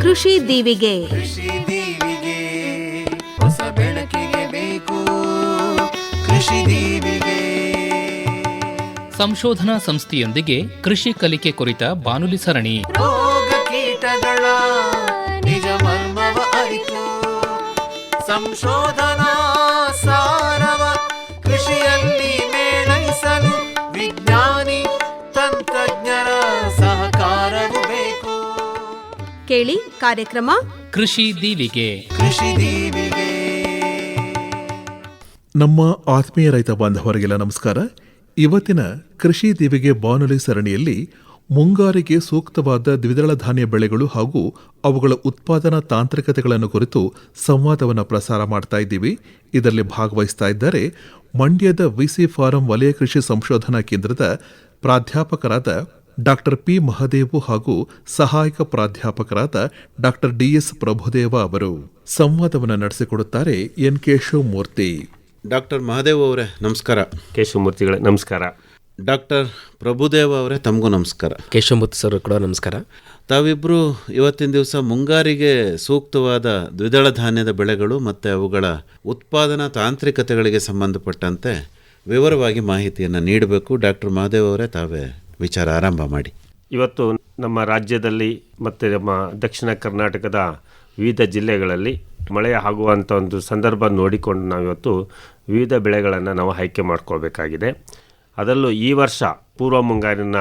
ಕೃಷಿ ದೀವಿಗೆ. ಕೃಷಿ ದೀವಿಗೆ ಹೊಸ ಬೆಳಕಿಗೆ ಬೇಕು ಕೃಷಿ ದೀವಿಗೆ. ಸಂಶೋಧನಾ ಸಂಸ್ಥೆಯೊಂದಿಗೆ ಕೃಷಿ ಕಲಿಕೆ ಕುರಿತ ಬಾನುಲಿ ಸರಣಿ. ರೋಗ ಕೀಟಗಳ ನಿಜ ಮರ್ಮವ ಅರಿತು ಸಂಶೋಧನಾ ಸಾರವ ಕೃಷಿಯಲ್ಲಿ ಮೇಳೈಸಲು ವಿಜ್ಞಾನಿ ತಂತ್ರಜ್ಞರ ಸಹಕಾರವು ಬೇಕು. ಕೇಳಿ ಕಾರ್ಯಕ್ರಮ ಕೃಷಿ ದೀವಿಗೆ. ಕೃಷಿ ದೀವಿಗೆ. ನಮ್ಮ ಆತ್ಮೀಯ ರೈತ ಬಾಂಧವರಿಗೆಲ್ಲ ನಮಸ್ಕಾರ. ಇವತ್ತಿನ ಕೃಷಿ ದೀವಿಗೆ ಬಾನುಲಿ ಸರಣಿಯಲ್ಲಿ ಮುಂಗಾರಿಗೆ ಸೂಕ್ತವಾದ ದ್ವಿದಳ ಧಾನ್ಯ ಬೆಳೆಗಳು ಹಾಗೂ ಅವುಗಳ ಉತ್ಪಾದನಾ ತಾಂತ್ರಿಕತೆಗಳನ್ನು ಕುರಿತು ಸಂವಾದವನ್ನು ಪ್ರಸಾರ ಮಾಡ್ತಾ ಇದ್ದೀವಿ. ಇದರಲ್ಲಿ ಭಾಗವಹಿಸ್ತಾ ಇದ್ದಾರೆ ಮಂಡ್ಯದ ವಿಸಿ ಫಾರಂ ವಲಯ ಕೃಷಿ ಸಂಶೋಧನಾ ಕೇಂದ್ರದ ಪ್ರಾಧ್ಯಾಪಕರಾದ ಡಾಕ್ಟರ್ ಪಿ ಮಹದೇವು ಹಾಗೂ ಸಹಾಯಕ ಪ್ರಾಧ್ಯಾಪಕರಾದ ಡಾಕ್ಟರ್ ಡಿಎಸ್ ಪ್ರಭುದೇವ ಅವರು. ಸಂವಾದವನ್ನು ನಡೆಸಿಕೊಡುತ್ತಾರೆ ಎನ್ ಕೇಶವಮೂರ್ತಿ. ಡಾಕ್ಟರ್ ಮಹದೇವ್ ಅವರೇ ನಮಸ್ಕಾರ. ಕೇಶವಮೂರ್ತಿಗಳೇ ನಮಸ್ಕಾರ. ಡಾಕ್ಟರ್ ಪ್ರಭುದೇವ ಅವರೇ ತಮಗೂ ನಮಸ್ಕಾರ. ಕೇಶವಮೂರ್ತಿ ಸರ್ ಕೂಡ ನಮಸ್ಕಾರ. ತಾವಿಬ್ಬರು ಇವತ್ತಿನ ದಿವಸ ಮುಂಗಾರಿಗೆ ಸೂಕ್ತವಾದ ದ್ವಿದಳ ಧಾನ್ಯದ ಬೆಳೆಗಳು ಮತ್ತು ಅವುಗಳ ಉತ್ಪಾದನಾ ತಾಂತ್ರಿಕತೆಗಳಿಗೆ ಸಂಬಂಧಪಟ್ಟಂತೆ ವಿವರವಾಗಿ ಮಾಹಿತಿಯನ್ನು ನೀಡಬೇಕು. ಡಾಕ್ಟರ್ ಮಹದೇವ್ ಅವರೇ ತಾವೇ ವಿಚಾರ ಆರಂಭ ಮಾಡಿ. ಇವತ್ತು ನಮ್ಮ ರಾಜ್ಯದಲ್ಲಿ ಮತ್ತು ನಮ್ಮ ದಕ್ಷಿಣ ಕರ್ನಾಟಕದ ವಿವಿಧ ಜಿಲ್ಲೆಗಳಲ್ಲಿ ಮಳೆ ಆಗುವಂಥ ಒಂದು ಸಂದರ್ಭ ನೋಡಿಕೊಂಡು ನಾವಿವತ್ತು ವಿವಿಧ ಬೆಳೆಗಳನ್ನು ನಾವು ಆಯ್ಕೆ ಮಾಡ್ಕೊಳ್ಬೇಕಾಗಿದೆ. ಅದರಲ್ಲೂ ಈ ವರ್ಷ ಪೂರ್ವ ಮುಂಗಾರಿನ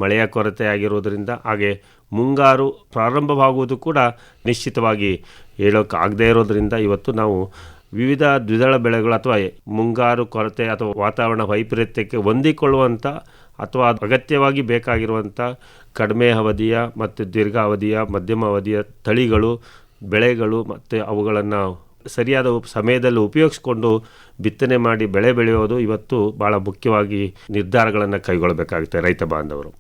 ಮಳೆಯ ಕೊರತೆ ಆಗಿರುವುದರಿಂದ ಹಾಗೆ ಮುಂಗಾರು ಪ್ರಾರಂಭವಾಗುವುದು ಕೂಡ ನಿಶ್ಚಿತವಾಗಿ ಹೇಳೋಕೆ ಆಗದೇ ಇರೋದರಿಂದ ಇವತ್ತು ನಾವು ವಿವಿಧ ದ್ವಿದಳ ಬೆಳೆಗಳು ಅಥವಾ ಮುಂಗಾರು ಕೊರತೆ ಅಥವಾ ವಾತಾವರಣ ವೈಪರೀತ್ಯಕ್ಕೆ ಹೊಂದಿಕೊಳ್ಳುವಂಥ ಅಥವಾ ಅಗತ್ಯವಾಗಿ ಬೇಕಾಗಿರುವಂಥ ಕಡಿಮೆ ಅವಧಿಯ ಮತ್ತು ದೀರ್ಘಾವಧಿಯ ಮಧ್ಯಮ ಅವಧಿಯ ತಳಿಗಳು ಬೆಳೆಗಳು ಮತ್ತು ಅವುಗಳನ್ನು ಸರಿಯಾದ ಸಮಯದಲ್ಲಿ ಉಪಯೋಗಿಸ್ಕೊಂಡು ಬಿತ್ತನೆ ಮಾಡಿ ಬೆಳೆ ಬೆಳೆಯೋದು ಇವತ್ತು ಭಾಳ ಮುಖ್ಯವಾಗಿ ನಿರ್ಧಾರಗಳನ್ನು ಕೈಗೊಳ್ಳಬೇಕಾಗುತ್ತೆ ರೈತ ಬಾಂಧವರು.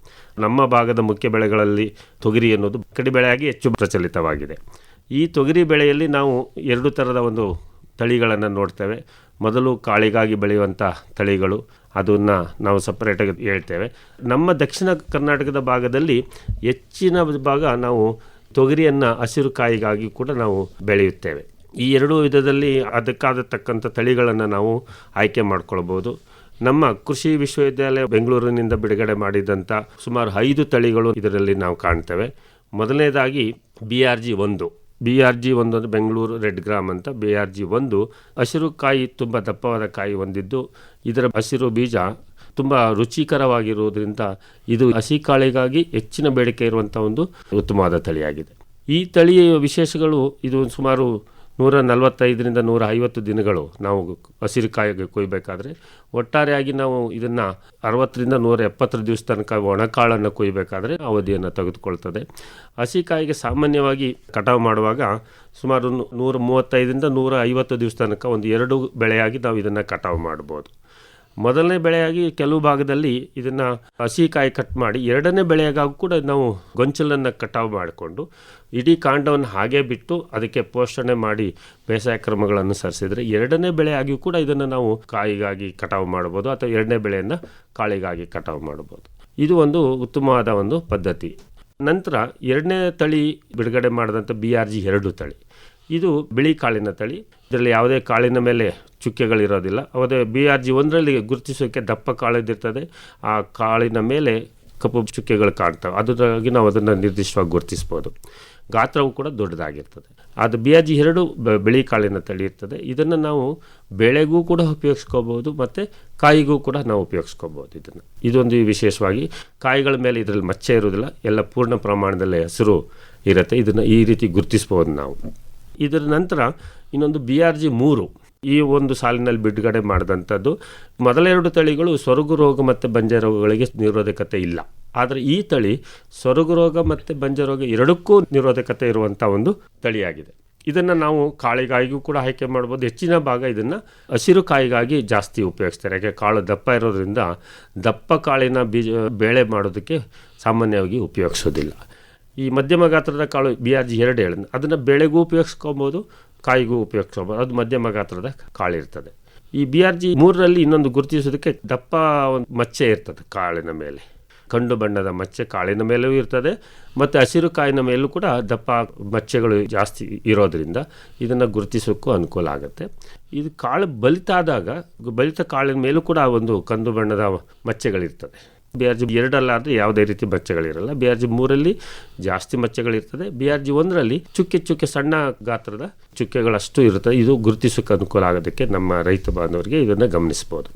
ನಮ್ಮ ಭಾಗದ ಮುಖ್ಯ ಬೆಳೆಗಳಲ್ಲಿ ತೊಗರಿ ಅನ್ನೋದು ಕಡಿಬೆಳೆಯಾಗಿ ಹೆಚ್ಚು ಪ್ರಚಲಿತವಾಗಿದೆ. ಈ ತೊಗರಿ ಬೆಳೆಯಲ್ಲಿ ನಾವು ಎರಡು ಥರದ ಒಂದು ತಳಿಗಳನ್ನು ನೋಡ್ತೇವೆ. ಮೊದಲು ಕಾಳಿಗಾಗಿ ಬೆಳೆಯುವಂಥ ತಳಿಗಳು, ಅದನ್ನು ನಾವು ಸಪ್ರೇಟಾಗಿ ಹೇಳ್ತೇವೆ. ನಮ್ಮ ದಕ್ಷಿಣ ಕರ್ನಾಟಕದ ಭಾಗದಲ್ಲಿ ಹೆಚ್ಚಿನ ಭಾಗ ನಾವು ತೊಗರಿಯನ್ನು ಹಸಿರು ಕಾಯಿಗಾಗಿ ಕೂಡ ನಾವು ಬೆಳೆಯುತ್ತೇವೆ. ಈ ಎರಡೂ ವಿಧದಲ್ಲಿ ಅದಕ್ಕಾದ ತಕ್ಕಂಥ ತಳಿಗಳನ್ನು ನಾವು ಆಯ್ಕೆ ಮಾಡ್ಕೊಳ್ಬೋದು. ನಮ್ಮ ಕೃಷಿ ವಿಶ್ವವಿದ್ಯಾಲಯ ಬೆಂಗಳೂರಿನಿಂದ ಬಿಡುಗಡೆ ಮಾಡಿದಂಥ ಸುಮಾರು 5 ತಳಿಗಳು ಇದರಲ್ಲಿ ನಾವು ಕಾಣ್ತೇವೆ. ಮೊದಲನೇದಾಗಿ BRG1. BRG1 ಅಂದರೆ ಬೆಂಗಳೂರು ರೆಡ್ ಗ್ರಾಮ್ ಅಂತ. BRG1 ಹಸಿರು ಕಾಯಿ ತುಂಬ ದಪ್ಪವಾದ ಕಾಯಿ ಹೊಂದಿದ್ದು ಇದರ ಹಸಿರು ಬೀಜ ತುಂಬ ರುಚಿಕರವಾಗಿರುವುದರಿಂದ ಇದು ಹಸಿ ಕಾಳಿಗಾಗಿ ಹೆಚ್ಚಿನ ಬೇಡಿಕೆ ಇರುವಂಥ ಒಂದು ಉತ್ತಮವಾದ ತಳಿಯಾಗಿದೆ. ಈ ತಳಿಯ ವಿಶೇಷಗಳು ಇದು ಸುಮಾರು 145ರಿಂದ 150 ದಿನಗಳು ನಾವು ಹಸಿರು ಕಾಯಿಗೆ ಕೊಯ್ಯಬೇಕಾದ್ರೆ, ಒಟ್ಟಾರೆಯಾಗಿ ನಾವು ಇದನ್ನು 60ರಿಂದ 170 ದಿವಸ ತನಕ ಒಣಕಾಳನ್ನು ಕೊಯ್ಯಬೇಕಾದ್ರೆ ಅವಧಿಯನ್ನು ತೆಗೆದುಕೊಳ್ತದೆ. ಹಸಿ ಕಾಯಿಗೆ ಸಾಮಾನ್ಯವಾಗಿ ಕಟಾವು ಮಾಡುವಾಗ ಸುಮಾರು 135ರಿಂದ 150 ದಿವಸ ತನಕ ಒಂದು 2 ಬೆಳೆಯಾಗಿ ನಾವು ಇದನ್ನು ಕಟಾವು ಮಾಡ್ಬೋದು. ಮೊದಲನೇ ಬೆಳೆಯಾಗಿ ಕೆಲವು ಭಾಗದಲ್ಲಿ ಇದನ್ನು ಹಸಿ ಕಾಯಿ ಕಟ್ ಮಾಡಿ ಎರಡನೇ ಬೆಳೆಯಾಗೂ ಕೂಡ ನಾವು ಗೊಂಚಲನ್ನು ಕಟಾವು ಮಾಡಿಕೊಂಡು ಇಡೀ ಕಾಂಡವನ್ನು ಹಾಗೆ ಬಿಟ್ಟು ಅದಕ್ಕೆ ಪೋಷಣೆ ಮಾಡಿ ಬೇಸಾಯ ಕ್ರಮಗಳನ್ನು ಅನುಸರಿಸಿದರೆ ಎರಡನೇ ಬೆಳೆಯಾಗಿಯೂ ಕೂಡ ಇದನ್ನು ನಾವು ಕಾಯಿಗಾಗಿ ಕಟಾವು ಮಾಡ್ಬೋದು ಅಥವಾ ಎರಡನೇ ಬೆಳೆಯನ್ನು ಕಾಳಿಗಾಗಿ ಕಟಾವು ಮಾಡ್ಬೋದು. ಇದು ಒಂದು ಉತ್ತಮವಾದ ಒಂದು ಪದ್ಧತಿ. ನಂತರ ಎರಡನೇ ತಳಿ ಬಿಡುಗಡೆ ಮಾಡಿದಂಥ BRG2 ತಳಿ. ಇದು ಬಿಳಿ ಕಾಳಿನ ತಳಿ. ಇದರಲ್ಲಿ ಯಾವುದೇ ಕಾಳಿನ ಮೇಲೆ ಚುಕ್ಕೆಗಳಿರೋದಿಲ್ಲ. ಅದೇ BRG1ರಲ್ಲಿ ಗುರುತಿಸೋಕ್ಕೆ ದಪ್ಪ ಕಾಳಿದಿರ್ತದೆ, ಆ ಕಾಳಿನ ಮೇಲೆ ಕಪ್ಪು ಚುಕ್ಕೆಗಳು ಕಾಣ್ತವೆ. ಅದರಾಗಿ ನಾವು ಅದನ್ನು ನಿರ್ದಿಷ್ಟವಾಗಿ ಗುರುತಿಸ್ಬೋದು. ಗಾತ್ರವು ಕೂಡ ದೊಡ್ಡದಾಗಿರ್ತದೆ. ಅದು BRG2 ಬಿಳಿ ಕಾಳಿನ ತಳಿ ಇರ್ತದೆ. ಇದನ್ನು ನಾವು ಬೆಳೆಗೂ ಕೂಡ ಉಪಯೋಗಿಸ್ಕೋಬೋದು ಮತ್ತು ಕಾಯಿಗೂ ಕೂಡ ನಾವು ಉಪಯೋಗಿಸ್ಕೋಬೋದು. ಇದೊಂದು ವಿಶೇಷವಾಗಿ ಕಾಯಿಗಳ ಮೇಲೆ ಇದರಲ್ಲಿ ಮಚ್ಚೆ ಇರೋದಿಲ್ಲ, ಎಲ್ಲ ಪೂರ್ಣ ಪ್ರಮಾಣದಲ್ಲಿ ಹಸಿರು ಇರುತ್ತೆ. ಇದನ್ನು ಈ ರೀತಿ ಗುರುತಿಸ್ಬೋದು ನಾವು. ಇದರ ನಂತರ ಇನ್ನೊಂದು BRG3 ಈ ಒಂದು ಸಾಲಿನಲ್ಲಿ ಬಿಡುಗಡೆ ಮಾಡಿದಂಥದ್ದು. ಮೊದಲೆರಡು ತಳಿಗಳು ಸೊರಗು ರೋಗ ಮತ್ತು ಬಂಜೆ ರೋಗಗಳಿಗೆ ನಿರೋಧಕತೆ ಇಲ್ಲ. ಆದರೆ ಈ ತಳಿ ಸೊರಗು ರೋಗ ಮತ್ತು ಬಂಜೆ ರೋಗ ಎರಡಕ್ಕೂ ನಿರೋಧಕತೆ ಇರುವಂಥ ಒಂದು ತಳಿಯಾಗಿದೆ. ಇದನ್ನು ನಾವು ಕಾಳಿಗಾಗಿಯೂ ಕೂಡ ಆಯ್ಕೆ ಮಾಡ್ಬೋದು. ಹೆಚ್ಚಿನ ಭಾಗ ಇದನ್ನು ಹಸಿರು ಕಾಯಿಗಾಗಿ ಜಾಸ್ತಿ ಉಪಯೋಗಿಸ್ತಾರೆ. ಯಾಕೆ ಕಾಳು ದಪ್ಪ ಇರೋದ್ರಿಂದ ದಪ್ಪ ಕಾಳಿನ ಬೀಜ ಬೇಳೆ ಮಾಡೋದಕ್ಕೆ ಸಾಮಾನ್ಯವಾಗಿ ಉಪಯೋಗಿಸೋದಿಲ್ಲ. ಈ ಮಧ್ಯಮ ಗಾತ್ರದ ಕಾಳು BRG2 ಹೇಳಿದ್ನ ಅದನ್ನು ಬೇಳೆಗೂ ಉಪಯೋಗಿಸ್ಕೊಬೋದು, ಕಾಯಿಗೂ ಉಪಯೋಗಿಸ್ಕೊಬೋದು. ಅದು ಮಧ್ಯಮ ಗಾತ್ರದ ಕಾಳಿರ್ತದೆ. ಈ BRG3ರಲ್ಲಿ ಇನ್ನೊಂದು ಗುರುತಿಸೋದಕ್ಕೆ ದಪ್ಪ ಒಂದು ಮಚ್ಚೆ ಇರ್ತದೆ ಕಾಳಿನ ಮೇಲೆ. ಕಂದು ಬಣ್ಣದ ಮಚ್ಚೆ ಕಾಳಿನ ಮೇಲೂ ಇರ್ತದೆ ಮತ್ತು ಹಸಿರು ಕಾಯಿನ ಮೇಲೂ ಕೂಡ ದಪ್ಪ ಮಚ್ಚೆಗಳು ಜಾಸ್ತಿ ಇರೋದರಿಂದ ಇದನ್ನು ಗುರುತಿಸೋಕ್ಕೂ ಅನುಕೂಲ ಆಗುತ್ತೆ. ಇದು ಕಾಳು ಬಲಿತ ಕಾಳಿನ ಮೇಲೂ ಕೂಡ ಒಂದು ಕಂದು ಬಣ್ಣದ ಮಚ್ಚೆಗಳಿರ್ತದೆ. BRG 2 ಯಾವುದೇ ರೀತಿ ಮಚ್ಚೆಗಳಿರಲ್ಲ. BRG 3 ಜಾಸ್ತಿ ಮಚ್ಚೆಗಳಿರ್ತದೆ. BRG 1 ಚುಕ್ಕೆ ಸಣ್ಣ ಗಾತ್ರದ ಚುಕ್ಕೆಗಳಷ್ಟು ಇರ್ತದೆ. ಇದು ಗುರುತಿಸೋಕ್ಕೆ ಅನುಕೂಲ ಆಗೋದಕ್ಕೆ ನಮ್ಮ ರೈತ ಬಾಂಧವರಿಗೆ ಇದನ್ನು ಗಮನಿಸ್ಬೋದು.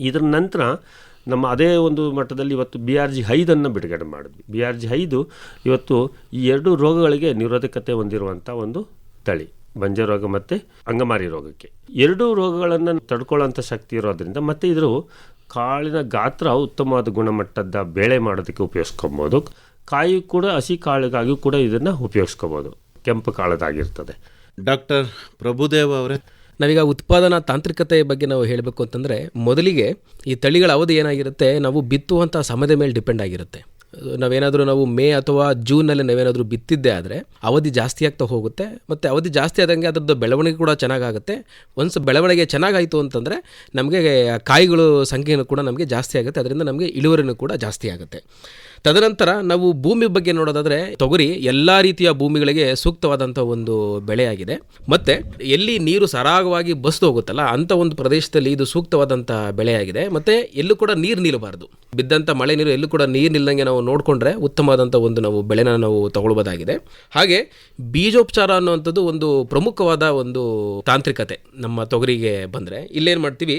ಇದರ ನಂತರ ನಮ್ಮ ಅದೇ ಒಂದು ಮಟ್ಟದಲ್ಲಿ ಇವತ್ತು BRG 5 ಬಿಡುಗಡೆ ಮಾಡಿದ್ವಿ. BRG 5 ಇವತ್ತು ಈ 2 ರೋಗಗಳಿಗೆ ನಿರೋಧಕತೆ ಹೊಂದಿರುವಂಥ ಒಂದು ತಳಿ, ಬಂಜೆ ರೋಗ ಮತ್ತು ಅಂಗಮಾರಿ ರೋಗಕ್ಕೆ. 2 ರೋಗಗಳನ್ನು ತಡ್ಕೊಳ್ಳೋಂಥ ಶಕ್ತಿ ಇರೋದ್ರಿಂದ ಮತ್ತು ಇದ್ರ ಕಾಳಿನ ಗಾತ್ರ ಉತ್ತಮವಾದ ಗುಣಮಟ್ಟದ ಬೇಳೆ ಮಾಡೋದಕ್ಕೆ ಉಪಯೋಗಿಸ್ಕೊಬೋದು. ಕಾಯಿ ಕೂಡ ಹಸಿ ಕಾಳಿಗಾಗಿಯೂ ಕೂಡ ಇದನ್ನು ಉಪಯೋಗಿಸ್ಕೋಬೋದು, ಕೆಂಪು ಕಾಳದಾಗಿರ್ತದೆ. ಡಾಕ್ಟರ್ ಪ್ರಭುದೇವ್ ಅವರೇ, ನಾವೀಗ ಉತ್ಪಾದನಾ ತಾಂತ್ರಿಕತೆ ಬಗ್ಗೆ ನಾವು ಹೇಳಬೇಕು ಅಂತಂದರೆ, ಮೊದಲಿಗೆ ಈ ತಳಿಗಳ ಅವಧಿ ಏನಾಗಿರುತ್ತೆ, ನಾವು ಬಿತ್ತುವಂಥ ಸಮಯದ ಮೇಲೆ ಡಿಪೆಂಡ್ ಆಗಿರುತ್ತೆ. ನಾವು ಮೇ ಅಥವಾ ಜೂನಲ್ಲಿ ನಾವೇನಾದರೂ ಬಿತ್ತಿದ್ದೆ ಆದರೆ ಅವಧಿ ಜಾಸ್ತಿ ಆಗ್ತಾ ಹೋಗುತ್ತೆ. ಮತ್ತು ಅವಧಿ ಜಾಸ್ತಿ ಆದಂಗೆ ಅದರದ್ದು ಬೆಳವಣಿಗೆ ಕೂಡ ಚೆನ್ನಾಗಾಗುತ್ತೆ. ಒನ್ಸ್ ಬೆಳವಣಿಗೆ ಚೆನ್ನಾಗಾಯಿತು ಅಂತಂದರೆ ನಮಗೆ ಕಾಯಿಗಳು ಸಂಖ್ಯೆಯೂ ಕೂಡ ನಮಗೆ ಜಾಸ್ತಿ ಆಗುತ್ತೆ. ಅದರಿಂದ ನಮಗೆ ಇಳುವರಿನೂ ಕೂಡ ಜಾಸ್ತಿ ಆಗುತ್ತೆ. ತದನಂತರ ನಾವು ಭೂಮಿ ಬಗ್ಗೆ ನೋಡೋದಾದರೆ, ತೊಗರಿ ಎಲ್ಲ ರೀತಿಯ ಭೂಮಿಗಳಿಗೆ ಸೂಕ್ತವಾದಂಥ ಒಂದು ಬೆಳೆಯಾಗಿದೆ. ಮತ್ತು ಎಲ್ಲಿ ನೀರು ಸರಾಗವಾಗಿ ಬಸ್ದು ಹೋಗುತ್ತಲ್ಲ ಅಂಥ ಒಂದು ಪ್ರದೇಶದಲ್ಲಿ ಇದು ಸೂಕ್ತವಾದಂಥ ಬೆಳೆಯಾಗಿದೆ. ಮತ್ತು ಎಲ್ಲೂ ಕೂಡ ನೀರು ನಿಲ್ಲಬಾರ್ದು. ಬಿದ್ದಂಥ ಮಳೆ ನೀರು ಎಲ್ಲೂ ಕೂಡ ನೀರು ನಿಲ್ಲಂಗೆ ನಾವು ನೋಡಿಕೊಂಡ್ರೆ ಉತ್ತಮವಾದಂಥ ಒಂದು ನಾವು ಬೆಳೆನ ನಾವು ತಗೊಳ್ಬೋದಾಗಿದೆ. ಹಾಗೆ ಬೀಜೋಪಚಾರ ಅನ್ನುವಂಥದ್ದು ಒಂದು ಪ್ರಮುಖವಾದ ಒಂದು ತಾಂತ್ರಿಕತೆ ನಮ್ಮ ತೊಗರಿಗೆ ಬಂದರೆ, ಇಲ್ಲೇನು ಮಾಡ್ತೀವಿ,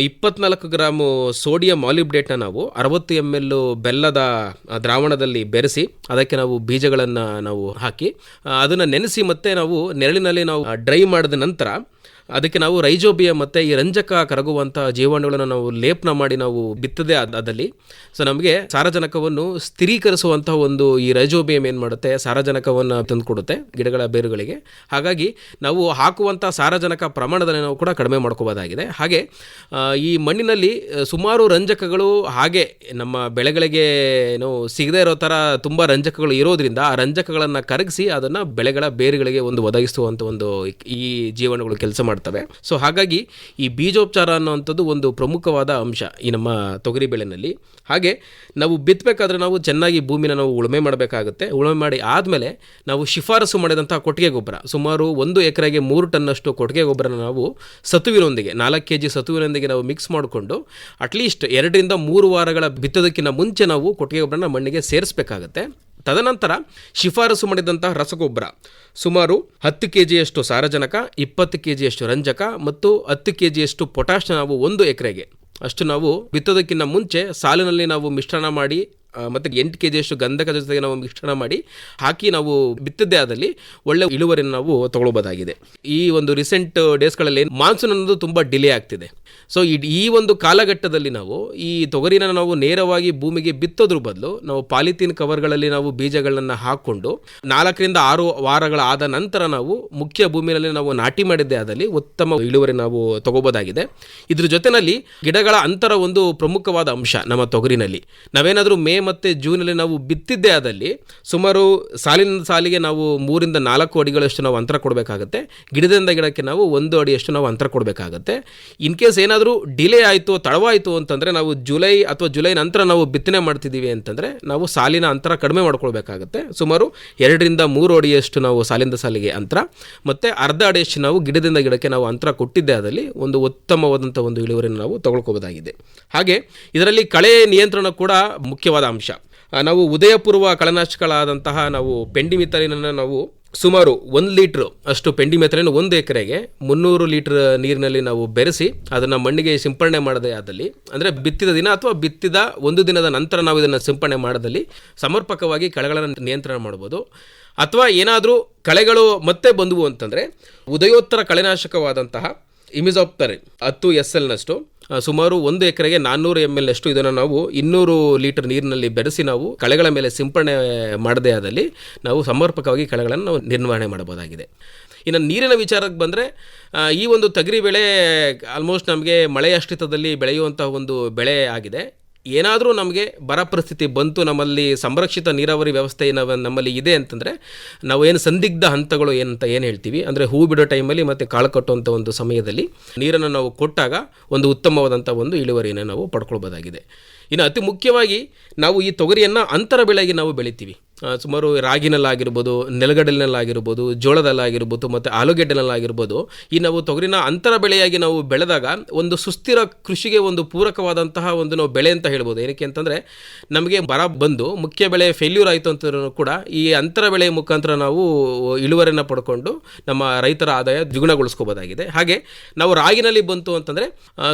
24 ಗ್ರಾಮು ಸೋಡಿಯಂ ಮಾಲಿಬ್ಡೇಟ್ನ ನಾವು 60 ml ಬೆಲ್ಲದ ದ್ರಾವಣದಲ್ಲಿ ಬೆರೆಸಿ ಅದಕ್ಕೆ ನಾವು ಬೀಜಗಳನ್ನು ನಾವು ಹಾಕಿ ಅದನ್ನು ನೆನೆಸಿ ಮತ್ತು ನಾವು ನೆರಳಿನಲ್ಲಿ ನಾವು ಡ್ರೈ ಮಾಡಿದ ನಂತರ ಅದಕ್ಕೆ ನಾವು ರೈಜೋಬಿಯಂ ಮತ್ತು ಈ ರಂಜಕ ಕರಗುವಂಥ ಜೀವಾಣುಗಳನ್ನು ನಾವು ಲೇಪನ ಮಾಡಿ ನಾವು ಬಿತ್ತದೆ ಅದಲ್ಲಿ. ಸೊ ನಮಗೆ ಸಾರಜನಕವನ್ನು ಸ್ಥಿರೀಕರಿಸುವಂಥ ಒಂದು ಈ ರೈಜೋಬಿಯಂ ಏನು ಮಾಡುತ್ತೆ, ಸಾರಜನಕವನ್ನು ತಂದುಕೊಡುತ್ತೆ ಗಿಡಗಳ ಬೇರುಗಳಿಗೆ. ಹಾಗಾಗಿ ನಾವು ಹಾಕುವಂಥ ಸಾರಜನಕ ಪ್ರಮಾಣದಲ್ಲಿ ನಾವು ಕೂಡ ಕಡಿಮೆ ಮಾಡ್ಕೋಬೋದಾಗಿದೆ. ಹಾಗೆ ಈ ಮಣ್ಣಿನಲ್ಲಿ ಸುಮಾರು ರಂಜಕಗಳು ಹಾಗೆ ನಮ್ಮ ಬೆಳೆಗಳಿಗೆ ಸಿಗದೇ ಇರೋ ಥರ ತುಂಬ ರಂಜಕಗಳು ಇರೋದ್ರಿಂದ ಆ ರಂಜಕಗಳನ್ನು ಕರಗಿಸಿ ಅದನ್ನು ಬೆಳೆಗಳ ಬೇರುಗಳಿಗೆ ಒಂದು ಒದಗಿಸುವಂಥ ಒಂದು ಈ ಜೀವಾಣುಗಳು ಕೆಲಸ ಮಾಡ್ತವೆ. ಸೊ ಹಾಗಾಗಿ ಈ ಬೀಜೋಪಚಾರ ಅನ್ನುವಂಥದ್ದು ಒಂದು ಪ್ರಮುಖವಾದ ಅಂಶ ಈ ನಮ್ಮ ತೊಗರಿ ಬೆಳೆನಲ್ಲಿ. ಹಾಗೆ ನಾವು ಬಿತ್ತಬೇಕಾದ್ರೆ ನಾವು ಚೆನ್ನಾಗಿ ಭೂಮಿನ ನಾವು ಉಳುಮೆ ಮಾಡಬೇಕಾಗುತ್ತೆ. ಉಳುಮೆ ಮಾಡಿ ಆದಮೇಲೆ ನಾವು ಶಿಫಾರಸು ಮಾಡಿದಂಥ ಕೊಟ್ಟಿಗೆ ಗೊಬ್ಬರ ಸುಮಾರು 1 ಎಕರೆಗೆ 3 ಟನ್ನಷ್ಟು ಕೊಟ್ಟಿಗೆ ಗೊಬ್ಬರನ ನಾವು ಸತುವಿನೊಂದಿಗೆ 4 kg ಸತುವಿನೊಂದಿಗೆ ನಾವು ಮಿಕ್ಸ್ ಮಾಡಿಕೊಂಡು ಅಟ್ಲೀಸ್ಟ್ 2 ರಿಂದ 3 ವಾರಗಳ ಬಿತ್ತೋದಕ್ಕಿಂತ ಮುಂಚೆ ನಾವು ಕೊಟ್ಟಿಗೆ ಗೊಬ್ಬರನ ಮಣ್ಣಿಗೆ ಸೇರಿಸಬೇಕಾಗುತ್ತೆ. ತದನಂತರ ಶಿಫಾರಸು ಮಾಡಿದಂತಹ ರಸಗೊಬ್ಬರ ಸುಮಾರು 10 kgಯಷ್ಟು ಸಾರಜನಕ, 20 kgಯಷ್ಟು ರಂಜಕ ಮತ್ತು 10 kgಯಷ್ಟು ಪೊಟ್ಯಾಷ್ ನಾವು 1 ಎಕರೆಗೆ ಅಷ್ಟು ನಾವು ಬಿತ್ತೋದಕ್ಕಿಂತ ಮುಂಚೆ ಸಾಲಿನಲ್ಲಿ ನಾವು ಮಿಶ್ರಣ ಮಾಡಿ ಮತ್ತು 8 kgಯಷ್ಟು ಗಂಧಕದ ಜೊತೆಗೆ ನಾವು ಮಿಶ್ರಣ ಮಾಡಿ ಹಾಕಿ ನಾವು ಬಿತ್ತದ್ದೇ ಆದಲ್ಲಿ ಒಳ್ಳೆ ಇಳುವರಿಯನ್ನು ನಾವು ತಗೊಳ್ಬೋದಾಗಿದೆ. ಈ ಒಂದು ರೀಸೆಂಟ್ ಡೇಸ್ಗಳಲ್ಲಿ ಮಾನ್ಸೂನ್ ಅನ್ನೋದು ತುಂಬ ಡಿಲೇ ಆಗ್ತಿದೆ. ಸೊ ಈ ಒಂದು ಕಾಲಘಟ್ಟದಲ್ಲಿ ನಾವು ಈ ತೊಗರಿನ ನಾವು ನೇರವಾಗಿ ಭೂಮಿಗೆ ಬಿತ್ತೋದ್ರ ಬದಲು ನಾವು ಪಾಲಿಥೀನ್ ಕವರ್ಗಳಲ್ಲಿ ನಾವು ಬೀಜಗಳನ್ನು ಹಾಕ್ಕೊಂಡು 4 ರಿಂದ 6 ವಾರಗಳ ಆದ ನಂತರ ನಾವು ಮುಖ್ಯ ಭೂಮಿಯಲ್ಲಿ ನಾವು ನಾಟಿ ಮಾಡಿದ್ದೇ ಆದಲ್ಲಿ ಉತ್ತಮ ಇಳುವರಿ ನಾವು ತಗೋಬೋದಾಗಿದೆ. ಇದ್ರ ಜೊತೆಯಲ್ಲಿ ಗಿಡಗಳ ಅಂತರ ಒಂದು ಪ್ರಮುಖವಾದ ಅಂಶ ನಮ್ಮ ತೊಗರಿನಲ್ಲಿ. ನಾವೇನಾದರೂ ಮೇ ಮತ್ತು ಜೂನಲ್ಲಿ ನಾವು ಬಿತ್ತಿದ್ದೇ ಆದಲ್ಲಿ ಸುಮಾರು ಸಾಲಿನ ಸಾಲಿಗೆ ನಾವು 3 ರಿಂದ 4 ಅಡಿಗಳಷ್ಟು ನಾವು ಅಂತರ ಕೊಡಬೇಕಾಗುತ್ತೆ. ಗಿಡದಿಂದ ಗಿಡಕ್ಕೆ ನಾವು 1 ಅಡಿಯಷ್ಟು ನಾವು ಅಂತರ ಕೊಡಬೇಕಾಗುತ್ತೆ. ಇನ್ ಕೇಸ್ ಏನಾದರೂ ಡಿಲೇ ಆಯಿತು, ತಡವಾಯಿತು ಅಂತಂದರೆ ನಾವು ಜುಲೈ ನಂತರ ನಾವು ಬಿತ್ತನೆ ಮಾಡ್ತಿದ್ದೀವಿ ಅಂತಂದರೆ ನಾವು ಸಾಲಿನ ಅಂತರ ಕಡಿಮೆ ಮಾಡ್ಕೊಳ್ಬೇಕಾಗುತ್ತೆ. ಸುಮಾರು 2 ರಿಂದ 3 ಅಡಿಯಷ್ಟು ನಾವು ಸಾಲಿಂದ ಸಾಲಿಗೆ ಅಂತರ ಮತ್ತು ಅರ್ಧ ಅಡಿಯಷ್ಟು ನಾವು ಗಿಡದಿಂದ ಗಿಡಕ್ಕೆ ನಾವು ಅಂತರ ಕೊಟ್ಟಿದ್ದೇ ಆದಲ್ಲಿ ಒಂದು ಉತ್ತಮವಾದಂಥ ಒಂದು ಇಳುವರಿಯನ್ನು ನಾವು ತಗೊಳ್ಕೋಬೋದಾಗಿದೆ. ಹಾಗೆ ಇದರಲ್ಲಿ ಕಳೆ ನಿಯಂತ್ರಣ ಕೂಡ ಮುಖ್ಯವಾದ ಅಂಶ. ನಾವು ಉದಯಪೂರ್ವ ಕಳೆನಾಶಕಗಳಾದಂತಹ ನಾವು ಪೆಂಡಿಮಿಥಲಿನನ್ನು ನಾವು ಸುಮಾರು 1 ಲೀಟ್ರ್ ಅಷ್ಟು ಪೆಂಡಿಮೆಥಲಿನ್ 1 ಎಕರೆಗೆ 300 ಲೀಟರ್ ನೀರಿನಲ್ಲಿ ನಾವು ಬೆರೆಸಿ ಅದನ್ನು ಮಣ್ಣಿಗೆ ಸಿಂಪಡಣೆ ಮಾಡದೇ ಆದಲ್ಲಿ, ಅಂದರೆ ಬಿತ್ತಿದ ದಿನ ಅಥವಾ ಬಿತ್ತಿದ 1 ದಿನದ ನಂತರ ನಾವು ಇದನ್ನು ಸಿಂಪಡಣೆ ಮಾಡದಲ್ಲಿ ಸಮರ್ಪಕವಾಗಿ ಕಳೆಗಳನ್ನು ನಿಯಂತ್ರಣ ಮಾಡ್ಬೋದು. ಅಥವಾ ಏನಾದರೂ ಕಳೆಗಳು ಮತ್ತೆ ಬಂದವು ಅಂತಂದರೆ ಉದಯೋತ್ತರ ಕಳೆನಾಶಕವಾದಂತಹ ಇಮಿಜಾಪ್ತರಿನ್ 10 SL ಸುಮಾರು 1 ಎಕರೆಗೆ 400 ml ಇದನ್ನು ನಾವು 200 ಲೀಟರ್ ನೀರಿನಲ್ಲಿ ಬೆರೆಸಿ ನಾವು ಕಳೆಗಳ ಮೇಲೆ ಸಿಂಪಡಣೆ ಮಾಡದೇ ಆದಲ್ಲಿ ನಾವು ಸಮರ್ಪಕವಾಗಿ ಕಳೆಗಳನ್ನು ನಾವು ನಿರ್ವಹಣೆ ಮಾಡಬಹುದಾಗಿದೆ. ಇನ್ನು ನೀರಿನ ವಿಚಾರಕ್ಕೆ ಬಂದರೆ ಈ ಒಂದು ತೊಗರಿ ಬೆಳೆ ಆಲ್ಮೋಸ್ಟ್ ನಮಗೆ ಮಳೆಯಾಶ್ರಿತದಲ್ಲಿ ಬೆಳೆಯುವಂಥ ಒಂದು ಬೆಳೆ ಆಗಿದೆ. ಏನಾದರೂ ನಮಗೆ ಬರ ಪರಿಸ್ಥಿತಿ ಬಂತು, ನಮ್ಮಲ್ಲಿ ಸಂರಕ್ಷಿತ ನೀರಾವರಿ ವ್ಯವಸ್ಥೆ ನಮ್ಮಲ್ಲಿ ಇದೆ ಅಂತಂದರೆ ನಾವು ಏನು ಸಂದಿಗ್ಧ ಹಂತಗಳು ಏನು ಹೇಳ್ತೀವಿ, ಅಂದರೆ ಹೂ ಬಿಡೋ ಟೈಮಲ್ಲಿ ಮತ್ತು ಕಾಳು ಕಟ್ಟುವಂಥ ಒಂದು ಸಮಯದಲ್ಲಿ ನೀರನ್ನು ನಾವು ಕೊಟ್ಟಾಗ ಒಂದು ಉತ್ತಮವಾದಂಥ ಒಂದು ಇಳುವರಿಯನ್ನು ನಾವು ಪಡ್ಕೊಳ್ಬೋದಾಗಿದೆ. ಇನ್ನು ಅತಿ ಮುಖ್ಯವಾಗಿ ನಾವು ಈ ತೊಗರಿಯನ್ನು ಅಂತರ ಬೆಳೆಗೆ ನಾವು ಬೆಳಿತೀವಿ. ಸುಮಾರು ರಾಗಿನಲ್ಲಾಗಿರ್ಬೋದು, ನೆಲಗಡಲಿನಲ್ಲಾಗಿರ್ಬೋದು, ಜೋಳದಲ್ಲಾಗಿರ್ಬೋದು ಮತ್ತು ಆಲೂಗೆಡ್ಡೆನಲ್ಲಾಗಿರ್ಬೋದು, ಈ ನಾವು ತೊಗರಿನ ಅಂತರ ಬೆಳೆಯಾಗಿ ನಾವು ಬೆಳೆದಾಗ ಒಂದು ಸುಸ್ಥಿರ ಕೃಷಿಗೆ ಒಂದು ಪೂರಕವಾದಂತಹ ಒಂದು ನಾವು ಬೆಳೆ ಅಂತ ಹೇಳ್ಬೋದು. ಏನಕ್ಕೆ ಅಂತಂದರೆ ನಮಗೆ ಬರ ಬಂದು ಮುಖ್ಯ ಬೆಳೆ ಫೇಲ್ಯೂರ್ ಆಯಿತು ಅಂತಂದ್ರೂ ಕೂಡ ಈ ಅಂತರ ಬೆಳೆಯ ಮುಖಾಂತರ ನಾವು ಇಳುವರಿಯನ್ನು ಪಡ್ಕೊಂಡು ನಮ್ಮ ರೈತರ ಆದಾಯ ದ್ವಿಗುಣಗೊಳಿಸ್ಕೋಬೋದಾಗಿದೆ. ಹಾಗೆ ನಾವು ರಾಗಿನಲ್ಲಿ ಬಂತು ಅಂತಂದರೆ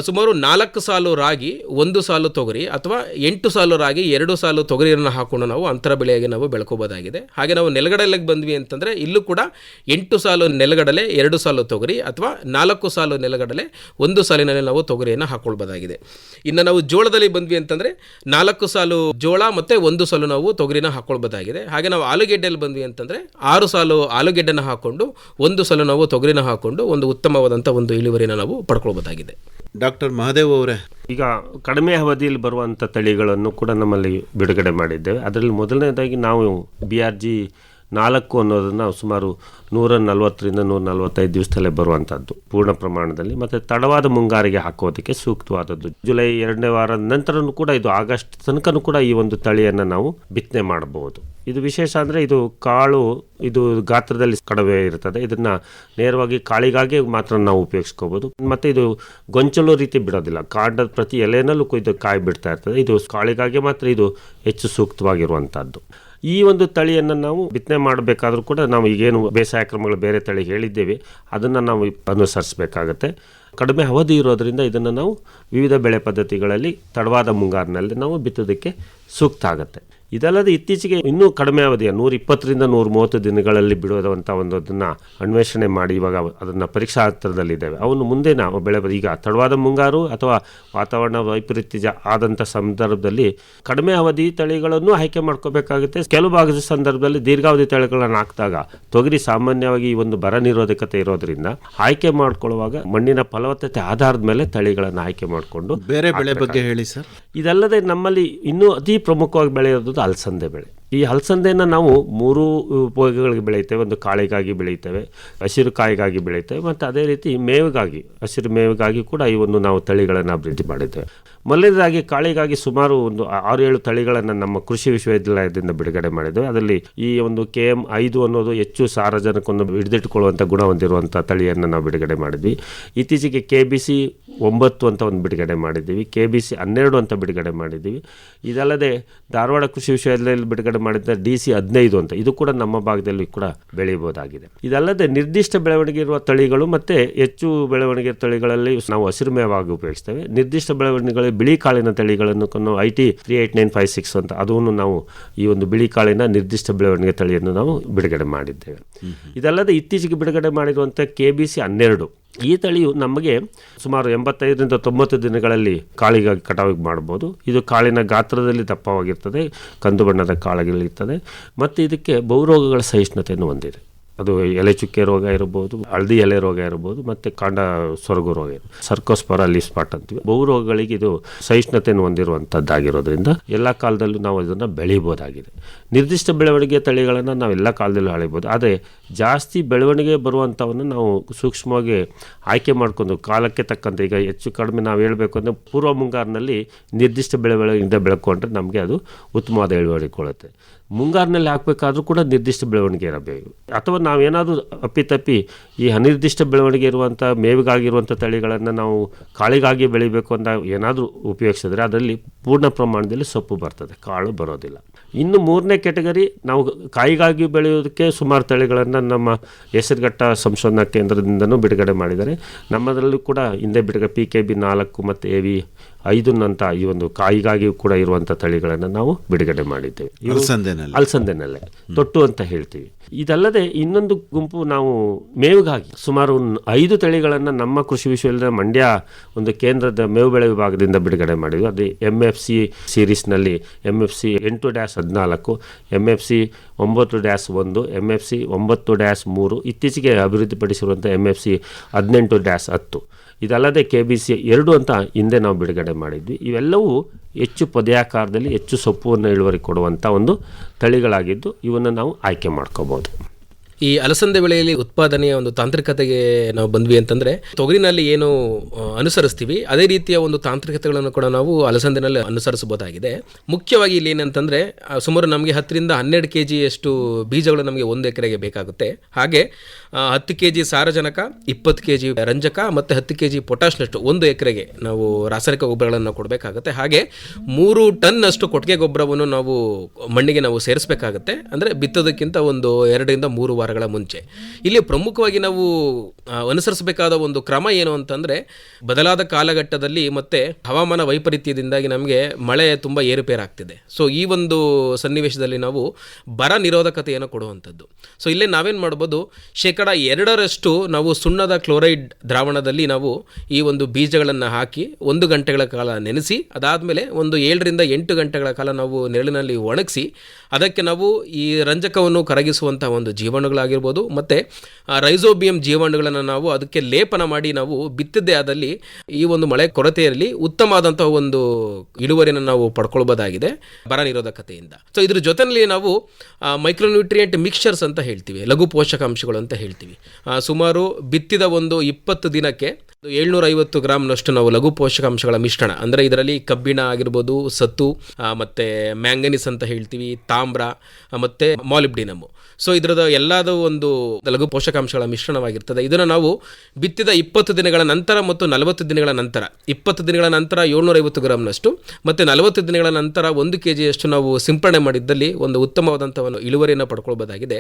ಸುಮಾರು 4 ಸಾಲು ರಾಗಿ, 1 ಸಾಲು ತೊಗರಿ ಅಥವಾ 8 ಸಾಲು ರಾಗಿ, 2 ಸಾಲು ತೊಗರಿಯನ್ನು ಹಾಕೊಂಡು ನಾವು ಅಂತರ ಬೆಳೆಯಾಗಿ ನಾವು ಬೆಳ್ಕೋಬೋದಾಗಿದೆ. ಹಾಗೆ ನಾವು ನೆಲಗಡಲೆಗೆ ಬಂದ್ವಿ ಅಂತಂದರೆ ಇಲ್ಲೂ ಕೂಡ 8 ಸಾಲು ನೆಲಗಡಲೆ, 2 ಸಾಲು ತೊಗರಿ ಅಥವಾ 4 ಸಾಲು ನೆಲಗಡಲೆ, 1 ಸಾಲಿನಲ್ಲಿ ನಾವು ತೊಗರಿಯನ್ನು ಹಾಕೊಳ್ಬೋದಾಗಿದೆ. ಇನ್ನು ನಾವು ಜೋಳದಲ್ಲಿ ಬಂದ್ವಿ ಅಂತಂದರೆ 4 ಸಾಲು ಜೋಳ ಮತ್ತು 1 ಸಾಲು ನಾವು ತೊಗರಿನ ಹಾಕೊಳ್ಬೋದಾಗಿದೆ. ಹಾಗೆ ನಾವು ಆಲೂಗೆಡ್ಡೆಯಲ್ಲಿ ಬಂದ್ವಿ ಅಂತಂದರೆ 6 ಸಾಲು ಆಲೂಗೆಡ್ಡೆನ ಹಾಕ್ಕೊಂಡು 1 ಸಾಲು ನಾವು ತೊಗರಿನ ಹಾಕ್ಕೊಂಡು ಒಂದು ಉತ್ತಮವಾದಂಥ ಒಂದು ಇಳುವರಿನ ನಾವು ಪಡ್ಕೊಳ್ಬೋದಾಗಿದೆ. ಡಾಕ್ಟರ್ ಮಹಾದೇವ್ ಅವರೇ, ಈಗ ಕಡಿಮೆ ಅವಧಿಯಲ್ಲಿ ಬರುವಂಥ ತಳಿಗಳನ್ನು ಕೂಡ ನಮ್ಮಲ್ಲಿ ಬಿಡುಗಡೆ ಮಾಡಿದ್ದೇವೆ. ಅದರಲ್ಲಿ ಮೊದಲನೇದಾಗಿ ನಾವು BRG 4 ಅನ್ನೋದನ್ನು ಸುಮಾರು 140ರಿಂದ 145 ದಿವಸದಲ್ಲೇ ಬರುವಂಥದ್ದು ಪೂರ್ಣ ಪ್ರಮಾಣದಲ್ಲಿ, ಮತ್ತು ತಡವಾದ ಮುಂಗಾರಿಗೆ ಹಾಕೋದಕ್ಕೆ ಸೂಕ್ತವಾದದ್ದು. ಜುಲೈ 2ನೇ ವಾರದ ನಂತರನೂ ಕೂಡ ಇದು ಆಗಸ್ಟ್ ತನಕನೂ ಕೂಡ ಈ ಒಂದು ತಳಿಯನ್ನು ನಾವು ಬಿತ್ತನೆ ಮಾಡಬಹುದು. ಇದು ವಿಶೇಷ ಅಂದರೆ ಇದು ಕಾಳು ಇದು ಗಾತ್ರದಲ್ಲಿ ಕಡಿಮೆ ಇರ್ತದೆ. ಇದನ್ನು ನೇರವಾಗಿ ಕಾಳಿಗಾಗಿ ಮಾತ್ರ ನಾವು ಉಪಯೋಗಿಸ್ಕೋಬೋದು. ಮತ್ತು ಇದು ಗೊಂಚಲು ರೀತಿ ಬಿಡೋದಿಲ್ಲ, ಕಾಂಡದ ಪ್ರತಿ ಎಲೆನಲ್ಲೂ ಇದು ಕಾಯಿ ಬಿಡ್ತಾ ಇರ್ತದೆ. ಇದು ಕಾಳಿಗಾಗಿ ಮಾತ್ರ ಇದು ಹೆಚ್ಚು ಸೂಕ್ತವಾಗಿರುವಂಥದ್ದು. ಈ ಒಂದು ತಳಿಯನ್ನು ನಾವು ಬಿತ್ತನೆ ಮಾಡಬೇಕಾದ್ರೂ ಕೂಡ ನಾವು ಈಗೇನು ಬೇಸಾಯ ಕ್ರಮಗಳು ಬೇರೆ ತಳಿ ಹೇಳಿದ್ದೇವೆ ಅದನ್ನು ನಾವು ಅನುಸರಿಸಬೇಕಾಗತ್ತೆ. ಕಡಿಮೆ ಅವಧಿ ಇರೋದರಿಂದ ಇದನ್ನು ನಾವು ವಿವಿಧ ಬೆಳೆ ಪದ್ಧತಿಗಳಲ್ಲಿ ತಡವಾದ ಮುಂಗಾರಿನಲ್ಲಿ ನಾವು ಬಿತ್ತೋದಕ್ಕೆ ಸೂಕ್ತ ಆಗುತ್ತೆ. ಇದಲ್ಲದೆ ಇತ್ತೀಚೆಗೆ ಇನ್ನೂ ಕಡಿಮೆ ಅವಧಿಯ 120ರಿಂದ 130 ದಿನಗಳಲ್ಲಿ ಬಿಡುವಂಥ ಒಂದನ್ನು ಅನ್ವೇಷಣೆ ಮಾಡಿ ಇವಾಗ ಅದನ್ನು ಪರೀಕ್ಷಾ ಹಂತದಲ್ಲಿದ್ದೇವೆ. ಅವನು ಮುಂದೆ ನಾವು ಈಗ ತಡವಾದ ಮುಂಗಾರು ಅಥವಾ ವಾತಾವರಣ ವೈಪರೀತ್ಯ ಆದಂಥ ಸಂದರ್ಭದಲ್ಲಿ ಕಡಿಮೆ ಅವಧಿ ತಳಿಗಳನ್ನು ಆಯ್ಕೆ ಮಾಡ್ಕೋಬೇಕಾಗುತ್ತೆ. ಕೆಲವು ಭಾಗದ ಸಂದರ್ಭದಲ್ಲಿ ದೀರ್ಘಾವಧಿ ತಳಿಗಳನ್ನು ಹಾಕಿದಾಗ ತೊಗರಿ ಸಾಮಾನ್ಯವಾಗಿ ಈ ಒಂದು ಬರ ನಿರೋಧಕತೆ ಇರೋದ್ರಿಂದ ಆಯ್ಕೆ ಮಾಡ್ಕೊಳ್ಳುವಾಗ ಮಣ್ಣಿನ ಫಲವತ್ತತೆ ಆಧಾರದ ಮೇಲೆ ತಳಿಗಳನ್ನು ಆಯ್ಕೆ ಮಾಡಿಕೊಂಡು ಬೇರೆ ಬೆಳೆ ಬಗ್ಗೆ ಹೇಳಿ ಸರ್. ಇದಲ್ಲದೆ ನಮ್ಮಲ್ಲಿ ಇನ್ನೂ ಅತಿ ಪ್ರಮುಖವಾಗಿ ಬೆಳೆಯೋದು ಅಲಸಂದೆ ಬೆಳೆ. ಈ ಅಲಸಂದೆಯನ್ನು ನಾವು 3 ಉಪಯೋಗಗಳಿಗೆ ಬೆಳೀತೇವೆ. ಒಂದು ಕಾಳಿಗಾಗಿ ಬೆಳೀತೇವೆ, ಹಸಿರು ಕಾಯಿಗಾಗಿ ಬೆಳೀತೇವೆ, ಮತ್ತು ಅದೇ ರೀತಿ ಮೇವಿಗಾಗಿ, ಹಸಿರು ಮೇವಿಗಾಗಿ ಕೂಡ ಈ ಒಂದು ನಾವು ತಳಿಗಳನ್ನು ಅಭಿವೃದ್ಧಿ ಮಾಡಿದ್ದೇವೆ. ಮೊದಲನೇದಾಗಿ ಕಾಳಿಗಾಗಿ ಸುಮಾರು ಒಂದು 6-7 ತಳಿಗಳನ್ನು ನಮ್ಮ ಕೃಷಿ ವಿಶ್ವವಿದ್ಯಾಲಯದಿಂದ ಬಿಡುಗಡೆ ಮಾಡಿದ್ದೇವೆ. ಅದರಲ್ಲಿ ಈ ಒಂದು KM 5 ಅನ್ನೋದು ಹೆಚ್ಚು ಸಾರಜನಕವನ್ನು ಹಿಡಿದಿಟ್ಟುಕೊಳ್ಳುವಂಥ ಗುಣ ಹೊಂದಿರುವಂಥ ತಳಿಯನ್ನು ನಾವು ಬಿಡುಗಡೆ ಮಾಡಿದ್ವಿ. ಇತ್ತೀಚೆಗೆ KBC 9 ಅಂತ ಒಂದು ಬಿಡುಗಡೆ ಮಾಡಿದ್ದೀವಿ, KBC 12 ಅಂತ ಬಿಡುಗಡೆ ಮಾಡಿದ್ದೀವಿ. ಇದಲ್ಲದೆ ಧಾರವಾಡ ಕೃಷಿ ವಿಶ್ವವಿದ್ಯಾಲಯದಲ್ಲಿ ಬಿಡುಗಡೆ ಮಾಡಿದ್ದ DC 15 ಅಂತ, ಇದು ಕೂಡ ನಮ್ಮ ಭಾಗದಲ್ಲಿ ಕೂಡ ಬೆಳೆಯಬಹುದಾಗಿದೆ. ಇದಲ್ಲದೆ ನಿರ್ದಿಷ್ಟ ಬೆಳವಣಿಗೆ ಇರುವ ತಳಿಗಳು ಮತ್ತು ಹೆಚ್ಚು ಬೆಳವಣಿಗೆ ತಳಿಗಳಲ್ಲಿ ನಾವು ಹಸಿರು ಮೇವಾಗಿ ಉಪಯೋಗಿಸ್ತೇವೆ. ನಿರ್ದಿಷ್ಟ ಬೆಳವಣಿಗೆಗಳು ಬಿಳಿ ಕಾಳಿನ ತಳಿಗಳನ್ನು IT 38956 ಅಂತ ಅದನ್ನು ನಾವು ಈ ಒಂದು ಬಿಳಿ ಕಾಳಿನ ನಿರ್ದಿಷ್ಟ ಬೆಳವಣಿಗೆ ತಳಿಯನ್ನು ನಾವು ಬಿಡುಗಡೆ ಮಾಡಿದ್ದೇವೆ. ಇದಲ್ಲದೆ ಇತ್ತೀಚೆಗೆ ಬಿಡುಗಡೆ ಮಾಡಿರುವಂಥ KBC 12 ಈ ತಳಿಯು ನಮಗೆ ಸುಮಾರು 85ರಿಂದ 90 ದಿನಗಳಲ್ಲಿ ಕಾಳಿಗಾಗಿ ಕಟಾವಿಗೆ ಮಾಡ್ಬೋದು. ಇದು ಕಾಳಿನ ಗಾತ್ರದಲ್ಲಿ ದಪ್ಪವಾಗಿರ್ತದೆ, ಕಂದು ಬಣ್ಣದ ಕಾಳುಗಳಿರ್ತದೆ, ಮತ್ತು ಇದಕ್ಕೆ ಬಹುರೋಗಗಳ ಸಹಿಷ್ಣುತೆಯನ್ನು ಹೊಂದಿದೆ. ಅದು ಎಲೆ ಚುಕ್ಕೆ ರೋಗ ಇರ್ಬೋದು, ಹಳದಿ ಎಲೆ ರೋಗ ಇರ್ಬೋದು, ಮತ್ತು ಕಾಂಡ ಸೊರಗು ರೋಗ ಇರ್ಬೋದು, ಸರ್ಕೋಸ್ಪರ ಲೀಫ್ ಸ್ಪಾಟ್ ಅಂತೀವಿ. ಬಹುರೋಗಗಳಿಗೆ ಇದು ಸಹಿಷ್ಣುತೆಯನ್ನು ಹೊಂದಿರುವಂಥದ್ದಾಗಿರೋದ್ರಿಂದ ಎಲ್ಲ ಕಾಲದಲ್ಲೂ ನಾವು ಇದನ್ನು ಬೆಳೀಬೋದಾಗಿದೆ. ನಿರ್ದಿಷ್ಟ ಬೆಳವಣಿಗೆ ತಳಿಗಳನ್ನು ನಾವು ಎಲ್ಲ ಕಾಲದಲ್ಲೂ ಬೆಳೀಬೋದು. ಆದರೆ ಜಾಸ್ತಿ ಬೆಳವಣಿಗೆ ಬರುವಂಥವನ್ನು ನಾವು ಸೂಕ್ಷ್ಮವಾಗಿ ಆಯ್ಕೆ ಮಾಡ್ಕೊಂಡು ಕಾಲಕ್ಕೆ ತಕ್ಕಂತೆ, ಈಗ ಹೆಚ್ಚು ಕಡಿಮೆ ನಾವು ಹೇಳಬೇಕು ಅಂದರೆ ಪೂರ್ವ ಮುಂಗಾರಿನಲ್ಲಿ ನಿರ್ದಿಷ್ಟ ಬೆಳವಣಿಗೆಯಿಂದ ಬೆಳ್ಕೊಂಡ್ರೆ ನಮಗೆ ಅದು ಉತ್ತಮವಾದ ಇಳುವರಿ ಕೊಡುತ್ತೆ. ಮುಂಗಾರಿನಲ್ಲಿ ಹಾಕಬೇಕಾದ್ರೂ ಕೂಡ ನಿರ್ದಿಷ್ಟ ಬೆಳವಣಿಗೆ ಇರಬೇಕು. ಅಥವಾ ನಾವೇನಾದರೂ ಅಪ್ಪಿತಪ್ಪಿ ಈ ಅನಿರ್ದಿಷ್ಟ ಬೆಳವಣಿಗೆ ಇರುವಂಥ ಮೇವಿಗಾಗಿರುವಂಥ ತಳಿಗಳನ್ನು ನಾವು ಕಾಳಿಗಾಗಿ ಬೆಳಿಬೇಕು ಅಂತ ಏನಾದರೂ ಉಪಯೋಗಿಸಿದ್ರೆ ಅದರಲ್ಲಿ ಪೂರ್ಣ ಪ್ರಮಾಣದಲ್ಲಿ ಸೊಪ್ಪು ಬರ್ತದೆ, ಕಾಳು ಬರೋದಿಲ್ಲ. ಇನ್ನು 3ನೇ ಕ್ಯಾಟಗರಿ ನಾವು ಕಾಯಿಗಾಗಿ ಬೆಳೆಯೋದಕ್ಕೆ ಸುಮಾರು ತಳಿಗಳನ್ನು ನಮ್ಮ ಹೆಸರುಘಟ್ಟ ಸಂಶೋಧನಾ ಕೇಂದ್ರದಿಂದನೂ ಬಿಡುಗಡೆ ಮಾಡಿದ್ದಾರೆ. ನಮ್ಮದರಲ್ಲೂ ಕೂಡ ಹಿಂದೆ ಬಿಡುಗಡೆ PKB 4 ಮತ್ತು AV 5 ಅಂತ ಈ ಒಂದು ಕಾಯಿಗಾಗಿ ಕೂಡ ಇರುವಂಥ ತಳಿಗಳನ್ನು ನಾವು ಬಿಡುಗಡೆ ಮಾಡಿದ್ದೇವೆ. ಅಲಸಂದೆನಲ್ಲೇ ತೊಟ್ಟು ಅಂತ ಹೇಳ್ತೀವಿ. ಇದಲ್ಲದೆ ಇನ್ನೊಂದು ಗುಂಪು ನಾವು ಮೇವಿಗಾಗಿ ಸುಮಾರು 5 ತಳಿಗಳನ್ನು ನಮ್ಮ ಕೃಷಿ ವಿಶ್ವವಿದ್ಯಾಲಯ ಮಂಡ್ಯ ಒಂದು ಕೇಂದ್ರದ ಮೇವು ಬೆಳೆ ವಿಭಾಗದಿಂದ ಬಿಡುಗಡೆ ಮಾಡಿದ್ವಿ. ಅದು MFC ಸೀರೀಸ್ನಲ್ಲಿ MFC 8-14, MFC 9-1, MFC 9-3, ಇತ್ತೀಚೆಗೆ ಅಭಿವೃದ್ಧಿಪಡಿಸಿರುವಂಥ MFC 18-10. ಇದಲ್ಲದೆ KBC 2 ಅಂತ ಹಿಂದೆ ನಾವು ಬಿಡುಗಡೆ ಮಾಡಿದ್ವಿ. ಇವೆಲ್ಲವೂ ಹೆಚ್ಚು ಪೊದೆಯಾಕಾರದಲ್ಲಿ ಹೆಚ್ಚು ಸೊಪ್ಪನ್ನು ಇಳುವರಿ ಕೊಡುವಂಥ ಒಂದು ತಳಿಗಳಾಗಿದ್ದು ಇವನ್ನು ನಾವು ಆಯ್ಕೆ ಮಾಡ್ಕೋಬೋದು. ಈ ಅಲಸಂದೆ ಬೆಳೆಯಲ್ಲಿ ಉತ್ಪಾದನೆಯ ಒಂದು ತಾಂತ್ರಿಕತೆಗೆ ನಾವು ಬಂದ್ವಿ ಅಂತಂದ್ರೆ ತೊಗರಿನಲ್ಲಿ ಏನು ಅನುಸರಿಸ್ತೀವಿ ಅದೇ ರೀತಿಯ ಒಂದು ತಾಂತ್ರಿಕತೆಗಳನ್ನು ಕೂಡ ನಾವು ಅಲಸಂದೆನಲ್ಲಿ ಅನುಸರಿಸಬಹುದಾಗಿದೆ. ಮುಖ್ಯವಾಗಿ ಇಲ್ಲಿ ಏನಂತಂದ್ರೆ ಸುಮಾರು ನಮಗೆ 10ರಿಂದ 12 kg ಅಷ್ಟು ಬೀಜಗಳು ನಮಗೆ 1 ಎಕರೆಗೆ ಬೇಕಾಗುತ್ತೆ. ಹಾಗೆ 10 kg ಸಾರಜನಕ, 20 kg ರಂಜಕ ಮತ್ತು 10 kg ಪೊಟ್ಯಾಷ್ನಷ್ಟು 1 ಎಕರೆಗೆ ನಾವು ರಾಸಾಯನಿಕ ಗೊಬ್ಬರಗಳನ್ನು ಕೊಡಬೇಕಾಗುತ್ತೆ. ಹಾಗೆ 3 ಟನ್ ಅಷ್ಟು ಕೊಟ್ಟಿಗೆ ಗೊಬ್ಬರವನ್ನು ನಾವು ಮಣ್ಣಿಗೆ ನಾವು ಸೇರಿಸಬೇಕಾಗುತ್ತೆ. ಅಂದರೆ ಬಿತ್ತೋದಕ್ಕಿಂತ ಒಂದು 2ರಿಂದ 3 ವಾರಗಳ ಮುಂಚೆ. ಇಲ್ಲಿ ಪ್ರಮುಖವಾಗಿ ನಾವು ಅನುಸರಿಸಬೇಕಾದ ಒಂದು ಕ್ರಮ ಏನು ಅಂತಂದರೆ, ಬದಲಾದ ಕಾಲಘಟ್ಟದಲ್ಲಿ ಮತ್ತು ಹವಾಮಾನ ವೈಪರೀತ್ಯದಿಂದಾಗಿ ನಮಗೆ ಮಳೆ ತುಂಬ ಏರುಪೇರಾಗ್ತಿದೆ. ಸೊ ಈ ಒಂದು ಸನ್ನಿವೇಶದಲ್ಲಿ ನಾವು ಬರ ನಿರೋಧಕತೆಯನ್ನು ಕೊಡುವಂಥದ್ದು. ಸೊ ಇಲ್ಲೇ ನಾವೇನು ಮಾಡ್ಬೋದು, 2% ನಾವು ಸುಣ್ಣದ ಕ್ಲೋರೈಡ್ ದ್ರಾವಣದಲ್ಲಿ ನಾವು ಈ ಒಂದು ಬೀಜಗಳನ್ನು ಹಾಕಿ 1 ಗಂಟೆಗಳ ಕಾಲ ನೆನೆಸಿ, ಅದಾದಮೇಲೆ ಒಂದು 7ರಿಂದ 8 ಗಂಟೆಗಳ ಕಾಲ ನಾವು ನೆರಳಿನಲ್ಲಿ ಒಣಗಿಸಿ, ಅದಕ್ಕೆ ನಾವು ಈ ರಂಜಕವನ್ನು ಕರಗಿಸುವಂಥ ಒಂದು ಜೀವಾಣುಗಳಾಗಿರ್ಬೋದು ಮತ್ತು ರೈಸೋಬಿಯಂ ಜೀವಾಣುಗಳನ್ನು ನಾವು ಅದಕ್ಕೆ ಲೇಪನ ಮಾಡಿ ನಾವು ಬಿತ್ತಿದ್ದೇ ಆದಲ್ಲಿ ಈ ಒಂದು ಮಳೆ ಕೊರತೆಯಲ್ಲಿ ಉತ್ತಮವಾದಂಥ ಒಂದು ಇಳುವರಿಯನ್ನು ನಾವು ಪಡ್ಕೊಳ್ಬೋದಾಗಿದೆ ಬರ ನಿರೋಧಕತೆಯಿಂದ. ಸೊ ಇದ್ರ ಜೊತೆಯಲ್ಲಿ ನಾವು ಮೈಕ್ರೋನ್ಯೂಟ್ರಿಯೆಂಟ್ ಮಿಕ್ಸ್ಚರ್ಸ್ ಅಂತ ಹೇಳ್ತೀವಿ, ಲಘು ಪೋಷಕಾಂಶಗಳು ಅಂತ ಹೇಳ್ತೀವಿ. ಸುಮಾರು ಬಿತ್ತಿದ ಒಂದು 20 ದಿನಕ್ಕೆ 750 ಗ್ರಾಮ್ನಷ್ಟು ನಾವು ಲಘು ಪೋಷಕಾಂಶಗಳ ಮಿಶ್ರಣ, ಅಂದರೆ ಇದರಲ್ಲಿ ಕಬ್ಬಿಣ ಆಗಿರ್ಬೋದು, ಸತ್ತು ಮತ್ತು ಮ್ಯಾಂಗನೀಸ್ ಅಂತ ಹೇಳ್ತೀವಿ, ತಾಮ್ರ ಮತ್ತು ಮಾಲಿಬ್ಡಿನಮ್. ಸೊ ಇದರದ ಎಲ್ಲದೂ ಒಂದು ಲಘು ಪೋಷಕಾಂಶಗಳ ಮಿಶ್ರಣವಾಗಿರ್ತದೆ. ಇದನ್ನು ನಾವು ಬಿತ್ತಿದ 20 ದಿನಗಳ ನಂತರ ಮತ್ತು 40 ದಿನಗಳ ನಂತರ, 20 ದಿನಗಳ ನಂತರ 750 ಗ್ರಾಮ್ನಷ್ಟು ಮತ್ತು 40 ದಿನಗಳ ನಂತರ 1 kgಯಷ್ಟು ನಾವು ಸಿಂಪಡಣೆ ಮಾಡಿದ್ದಲ್ಲಿ ಒಂದು ಉತ್ತಮವಾದಂಥ ಒಂದು ಇಳುವರಿಯನ್ನು ಪಡ್ಕೊಳ್ಬೋದಾಗಿದೆ.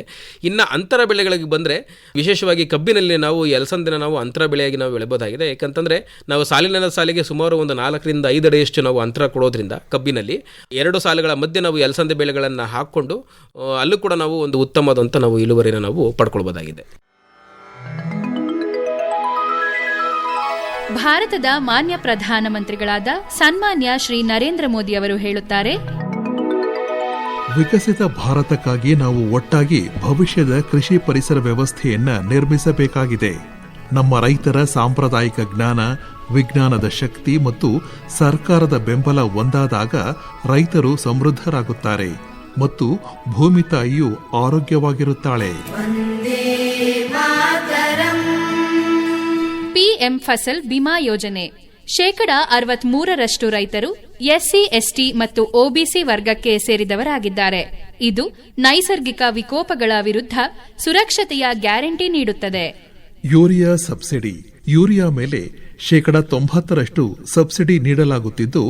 ಇನ್ನು ಅಂತರ ಬೆಳೆಗಳಿಗೆ ಬಂದರೆ, ವಿಶೇಷವಾಗಿ ಕಬ್ಬಿನಲ್ಲಿ ನಾವು ಅಲಸಂದೆನ ನಾವು ಅಂತರ ಬೆಳೆಯಾಗಿ ನಾವು ಬೆಳೆಯಬಹುದಾಗಿದೆ. ಯಾಕಂತಂದರೆ ನಾವು ಸಾಲಿನ ಸಾಲಿಗೆ ಸುಮಾರು ಒಂದು 4ರಿಂದ 5 ಅಡಿಯಷ್ಟು ನಾವು ಅಂತರ ಕೊಡೋದ್ರಿಂದ ಕಬ್ಬಿನಲ್ಲಿ 2 ಸಾಲುಗಳ ಮಧ್ಯೆ ನಾವು ಅಲಸಂದೆ ಬೆಳೆಗಳನ್ನು ಹಾಕ್ಕೊಂಡು ಅಲ್ಲೂ ಕೂಡ ನಾವು ಒಂದು ಉತ್ತಮವಾದಂಥ ನಾವು ಇಳುವರಿನ ನಾವು ಪಡ್ಕೊಳ್ಬೋದಾಗಿದೆ. ಭಾರತದ ಮಾನ್ಯ ಪ್ರಧಾನಮಂತ್ರಿಗಳಾದ ಸನ್ಮಾನ್ಯ ಶ್ರೀ ನರೇಂದ್ರ ಮೋದಿ ಅವರು ಹೇಳುತ್ತಾರೆ, ವಿಕಸಿತ ಭಾರತಕ್ಕಾಗಿ ನಾವು ಒಟ್ಟಾಗಿ ಭವಿಷ್ಯದ ಕೃಷಿ ಪರಿಸರ ವ್ಯವಸ್ಥೆಯನ್ನ ನಿರ್ಮಿಸಬೇಕಾಗಿದೆ. ನಮ್ಮ ರೈತರ ಸಾಂಪ್ರದಾಯಿಕ ಜ್ಞಾನ, ವಿಜ್ಞಾನದ ಶಕ್ತಿ ಮತ್ತು ಸರ್ಕಾರದ ಬೆಂಬಲ ಒಂದಾದಾಗ ರೈತರು ಸಮೃದ್ಧರಾಗುತ್ತಾರೆ ಮತ್ತು ಭೂಮಿ ತಾಯಿಯು ಆರೋಗ್ಯವಾಗಿರುತ್ತಾಳೆ. ಪಿಎಂ ಫಸಲ್ ಬಿಮಾ ಯೋಜನೆ 63% ರೈತರು ಎಸ್ಸಿ, ಎಸ್ಟಿ ಮತ್ತು ಒಬಿಸಿ ವರ್ಗಕ್ಕೆ ಸೇರಿದವರಾಗಿದ್ದಾರೆ. ಇದು ನೈಸರ್ಗಿಕ ವಿಕೋಪಗಳ ವಿರುದ್ಧ ಸುರಕ್ಷತೆಯ ಗ್ಯಾರಂಟಿ ನೀಡುತ್ತದೆ. ಯೂರಿಯಾ ಸಬ್ಸಿಡಿ, ಯೂರಿಯಾ ಮೇಲೆ 90% ಸಬ್ಸಿಡಿ ನೀಡಲಾಗುತ್ತಿದ್ದು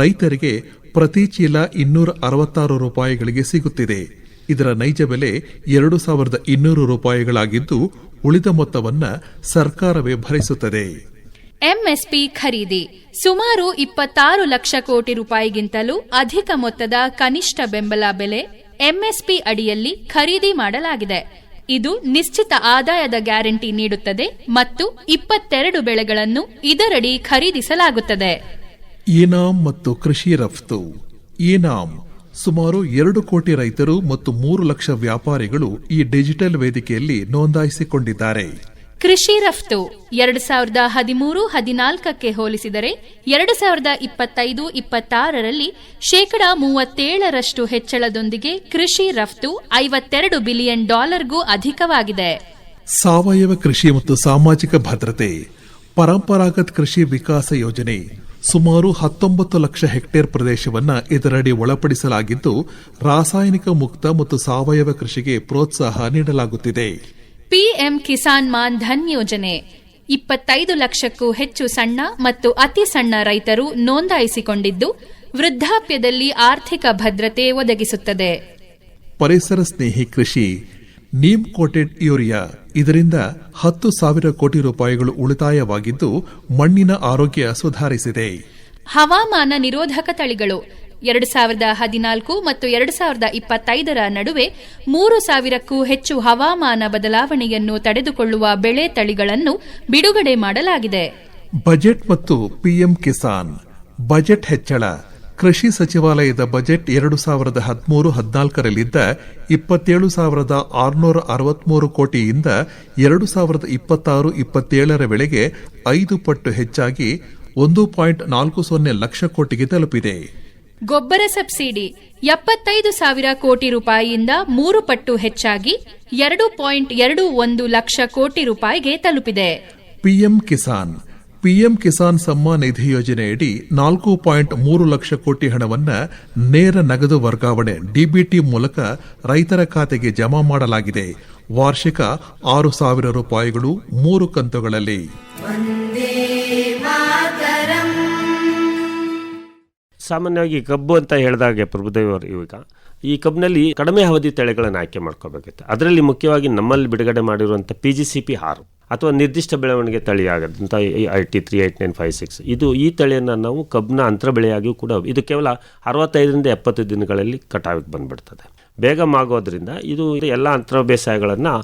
ರೈತರಿಗೆ ಪ್ರತಿ ಚೀಲ 266 ರೂಪಾಯಿಗಳಿಗೆ ಸಿಗುತ್ತಿದೆ. ಇದರ ನೈಜ ಬೆಲೆ 2200 ರೂಪಾಯಿಗಳಾಗಿದ್ದು ಉಳಿದ ಮೊತ್ತವನ್ನ ಸರ್ಕಾರವೇ ಭರಿಸುತ್ತದೆ. ಎಂಎಸ್ಪಿ ಖರೀದಿ ಸುಮಾರು 26 ಲಕ್ಷ ಕೋಟಿ ರೂಪಾಯಿಗಿಂತಲೂ ಅಧಿಕ ಮೊತ್ತದ ಕನಿಷ್ಠ ಬೆಂಬಲ ಬೆಲೆ ಎಂಎಸ್ಪಿ ಅಡಿಯಲ್ಲಿ ಖರೀದಿ ಮಾಡಲಾಗಿದೆ. ಇದು ನಿಶ್ಚಿತ ಆದಾಯದ ಗ್ಯಾರಂಟಿ ನೀಡುತ್ತದೆ ಮತ್ತು 22 ಬೆಳೆಗಳನ್ನು ಇದರಡಿ ಖರೀದಿಸಲಾಗುತ್ತದೆ. ಈನಾಮ್ ಮತ್ತು ಕೃಷಿ ರಫ್ತು. ಈನಾಮ್ ಸುಮಾರು 2 ಕೋಟಿ ರೈತರು ಮತ್ತು 3 ಲಕ್ಷ ವ್ಯಾಪಾರಿಗಳು ಈ ಡಿಜಿಟಲ್ ವೇದಿಕೆಯಲ್ಲಿ ನೋಂದಾಯಿಸಿಕೊಂಡಿದ್ದಾರೆ. ಕೃಷಿ ರಫ್ತು 2013-14ಕ್ಕೆ ಹೋಲಿಸಿದರೆ 2025-26ರಲ್ಲಿ 37% ಹೆಚ್ಚಳದೊಂದಿಗೆ ಕೃಷಿ ರಫ್ತು $52 ಬಿಲಿಯನ್ ಅಧಿಕವಾಗಿದೆ. ಸಾವಯವ ಕೃಷಿ ಮತ್ತು ಸಾಮಾಜಿಕ ಭದ್ರತೆ. ಪರಂಪರಾಗತ ಕೃಷಿ ವಿಕಾಸ ಯೋಜನೆ ಸುಮಾರು 19 ಲಕ್ಷ ಹೆಕ್ಟೇರ್ ಪ್ರದೇಶವನ್ನ ಇದರಡಿ ಒಳಪಡಿಸಲಾಗಿದ್ದು ರಾಸಾಯನಿಕ ಮುಕ್ತ ಮತ್ತು ಸಾವಯವ ಕೃಷಿಗೆ ಪ್ರೋತ್ಸಾಹ ನೀಡಲಾಗುತ್ತಿದೆ. ಪಿಎಂ ಕಿಸಾನ್ ಮಾನ್ ಧನ್ ಯೋಜನೆ 25 ಲಕ್ಷಕ್ಕೂ ಹೆಚ್ಚು ಸಣ್ಣ ಮತ್ತು ಅತಿ ಸಣ್ಣ ರೈತರು ನೋಂದಾಯಿಸಿಕೊಂಡಿದ್ದು ವೃದ್ಧಾಪ್ಯದಲ್ಲಿ ಆರ್ಥಿಕ ಭದ್ರತೆ ಒದಗಿಸುತ್ತದೆ. ಪರಿಸರ ಸ್ನೇಹಿ ಕೃಷಿ. ನೀಮ್ ಕೋಟೆಡ್ ಯೂರಿಯಾ, ಇದರಿಂದ 10,000 ಕೋಟಿ ರೂಪಾಯಿಗಳು ಉಳಿತಾಯವಾಗಿದ್ದು ಮಣ್ಣಿನ ಆರೋಗ್ಯ ಸುಧಾರಿಸಿದೆ. ಹವಾಮಾನ ನಿರೋಧಕ ತಳಿಗಳು 2014 ಮತ್ತು 2025ರ ನಡುವೆ 3,000ಕ್ಕೂ ಹೆಚ್ಚು ಹವಾಮಾನ ಬದಲಾವಣೆಯನ್ನು ತಡೆದುಕೊಳ್ಳುವ ಬೆಳೆ ತಳಿಗಳನ್ನು ಬಿಡುಗಡೆ ಮಾಡಲಾಗಿದೆ. ಬಜೆಟ್ ಮತ್ತು ಪಿಎಂ ಕಿಸಾನ್. ಬಜೆಟ್ ಹೆಚ್ಚಳ. ಕೃಷಿ ಸಚಿವಾಲಯದ ಬಜೆಟ್ 2013-14ರಲ್ಲಿದ್ದ 27,663 ಕೋಟಿಯಿಂದ 2026-27ರ ವೇಳೆಗೆ 5 ಪಟ್ಟು ಹೆಚ್ಚಾಗಿ 1.40 ಲಕ್ಷ ಕೋಟಿಗೆ ತಲುಪಿದೆ. ಗೊಬ್ಬರ ಸಬ್ಸಿಡಿ 75,000 ಕೋಟಿ ರೂಪಾಯಿಯಿಂದ 3 ಪಟ್ಟು ಹೆಚ್ಚಾಗಿ 2.21 ಲಕ್ಷ ಕೋಟಿ ರೂಪಾಯಿಗೆ ತಲುಪಿದೆ. ಪಿಎಂ ಕಿಸಾನ್ ಸಮ್ಮಾನ್ ನಿಧಿ ಯೋಜನೆಯಡಿ 4.3 ಲಕ್ಷ ಕೋಟಿ ಹಣವನ್ನು ನೇರ ನಗದು ವರ್ಗಾವಣೆ ಡಿಬಿಟಿ ಮೂಲಕ ರೈತರ ಖಾತೆಗೆ ಜಮಾ ಮಾಡಲಾಗಿದೆ. ವಾರ್ಷಿಕ 6,000 ರೂಪಾಯಿಗಳು 3 ಕಂತುಗಳಲ್ಲಿ. ಸಾಮಾನ್ಯವಾಗಿ ಕಬ್ಬು ಅಂತ ಹೇಳಿದಾಗೆ ಪ್ರಭುದೇವರು ಈಗ ಈ ಕಬ್ಬಿನಲ್ಲಿ ಕಡಿಮೆ ಅವಧಿ ತಳಿಗಳನ್ನು ಆಯ್ಕೆ ಮಾಡ್ಕೋಬೇಕಿತ್ತು. ಅದರಲ್ಲಿ ಮುಖ್ಯವಾಗಿ ನಮ್ಮಲ್ಲಿ ಬಿಡುಗಡೆ ಮಾಡಿರುವಂಥ PGCP 6 ಅಥವಾ ನಿರ್ದಿಷ್ಟ ಬೆಳವಣಿಗೆ ತಳಿ ಆಗೋದಂಥ IT 38956 ಈ ತಳಿಯನ್ನು ನಾವು ಕಬ್ಬಿನ ಅಂತರ ಬೆಳೆಯಾಗಿಯೂ ಕೂಡ ಇದು ಕೇವಲ 65ರಿಂದ 70 ದಿನಗಳಲ್ಲಿ ಕಟಾವಿಗೆ ಬಂದುಬಿಡ್ತದೆ. ಬೇಗ ಮಾಗೋದ್ರಿಂದ ಇದು ಎಲ್ಲ ಅಂತರ ಬೇಸಾಯಗಳನ್ನು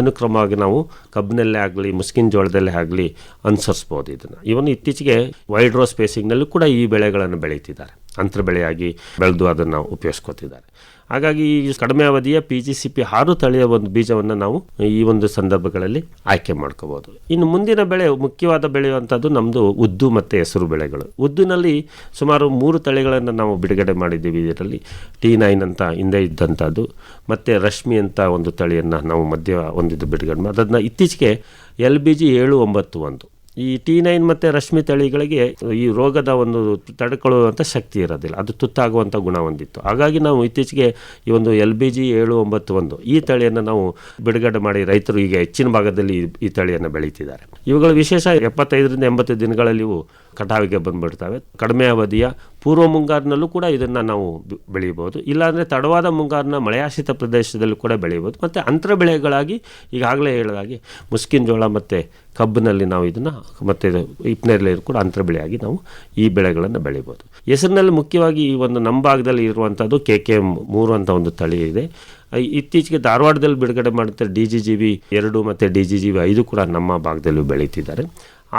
ಅನುಕ್ರಮವಾಗಿ ನಾವು ಕಬ್ಬಿನಲ್ಲೇ ಆಗಲಿ ಮುಸ್ಕಿನ ಜೋಳದಲ್ಲೇ ಆಗಲಿ ಅನುಸರಿಸ್ಬೋದು. ಇದನ್ನು ಇವನು ಇತ್ತೀಚೆಗೆ ವೈಡ್ ರೋ ಸ್ಪೇಸಿಂಗ್ನಲ್ಲೂ ಕೂಡ ಈ ಬೆಳೆಗಳನ್ನು ಬೆಳೀತಿದ್ದಾರೆ, ಅಂತರ ಬೆಳೆಯಾಗಿ ಬೆಳೆದು ಅದನ್ನು ಉಪಯೋಗಿಸ್ಕೊತಿದ್ದಾರೆ. ಹಾಗಾಗಿ ಈ ಕಡಿಮೆ ಅವಧಿಯ PGCP 6 ತಳಿಯ ಒಂದು ಬೀಜವನ್ನು ನಾವು ಈ ಒಂದು ಸಂದರ್ಭಗಳಲ್ಲಿ ಆಯ್ಕೆ ಮಾಡ್ಕೋಬೋದು. ಇನ್ನು ಮುಂದಿನ ಬೆಳೆ ಮುಖ್ಯವಾದ ಬೆಳೆಯುವಂಥದ್ದು ನಮ್ಮದು ಉದ್ದು ಮತ್ತು ಹೆಸರು ಬೆಳೆಗಳು. ಉದ್ದಿನಲ್ಲಿ ಸುಮಾರು 3 ತಳಿಗಳನ್ನು ನಾವು ಬಿಡುಗಡೆ ಮಾಡಿದ್ದೀವಿ. ಇದರಲ್ಲಿ T9 ಅಂತ ಹಿಂದೆ ಇದ್ದಂಥದ್ದು ಮತ್ತು ರಶ್ಮಿ ಅಂತ ಒಂದು ತಳಿಯನ್ನು ನಾವು ಮಧ್ಯ ಒಂದಿದ್ದು ಬಿಡುಗಡೆ ಮಾಡಿ ಅದನ್ನು ಇತ್ತೀಚೆಗೆ LBG 791 ಈ T9 ಮತ್ತು ರಶ್ಮಿ ತಳಿಗಳಿಗೆ ಈ ರೋಗದ ಒಂದು ತಡೆಕೊಳ್ಳುವಂಥ ಶಕ್ತಿ ಇರೋದಿಲ್ಲ, ಅದು ತುತ್ತಾಗುವಂಥ ಗುಣ ಹೊಂದಿತ್ತು. ಹಾಗಾಗಿ ನಾವು ಇತ್ತೀಚೆಗೆ ಈ ಒಂದು LBG 791 ಈ ತಳಿಯನ್ನು ನಾವು ಬಿಡುಗಡೆ ಮಾಡಿ ರೈತರು ಈಗ ಹೆಚ್ಚಿನ ಭಾಗದಲ್ಲಿ ಈ ತಳಿಯನ್ನು ಬೆಳೀತಿದ್ದಾರೆ. ಇವುಗಳ ವಿಶೇಷ 75ರಿಂದ 80 ದಿನಗಳಲ್ಲಿ ಇವು ಕಟಾವಿಗೆ ಬಂದುಬಿಡ್ತವೆ. ಕಡಿಮೆ ಅವಧಿಯ ಪೂರ್ವ ಮುಂಗಾರಿನಲ್ಲೂ ಕೂಡ ಇದನ್ನು ನಾವು ಬೆಳೀಬೋದು, ಇಲ್ಲಾಂದರೆ ತಡವಾದ ಮುಂಗಾರಿನ ಮಳೆಯಾಶ್ರಿತ ಪ್ರದೇಶದಲ್ಲೂ ಕೂಡ ಬೆಳೀಬೋದು. ಮತ್ತು ಅಂತರ ಬೆಳೆಗಳಾಗಿ ಈಗಾಗಲೇ ಹೇಳಿದಾಗೆ ಮುಸ್ಕಿನ ಜೋಳ ಮತ್ತು ಕಬ್ಬಿನಲ್ಲಿ ನಾವು ಇದನ್ನು ಮತ್ತು ಹಿಪ್ನೇರಳೆ ಕೂಡ ಅಂತರ ಬೆಳೆಯಾಗಿ ನಾವು ಈ ಬೆಳೆಗಳನ್ನು ಬೆಳೀಬೋದು. ಹೆಸರಿನಲ್ಲಿ ಮುಖ್ಯವಾಗಿ ಈ ಒಂದು ನಮ್ಮ ಭಾಗದಲ್ಲಿ ಇರುವಂಥದ್ದು KKM 3 ಅಂತ ಒಂದು ತಳಿ ಇದೆ. ಇತ್ತೀಚೆಗೆ ಧಾರವಾಡದಲ್ಲಿ ಬಿಡುಗಡೆ ಮಾಡುತ್ತಾರೆ DGGB 2 ಮತ್ತು DGGB 5 ಕೂಡ ನಮ್ಮ ಭಾಗದಲ್ಲೂ ಬೆಳೀತಿದ್ದಾರೆ.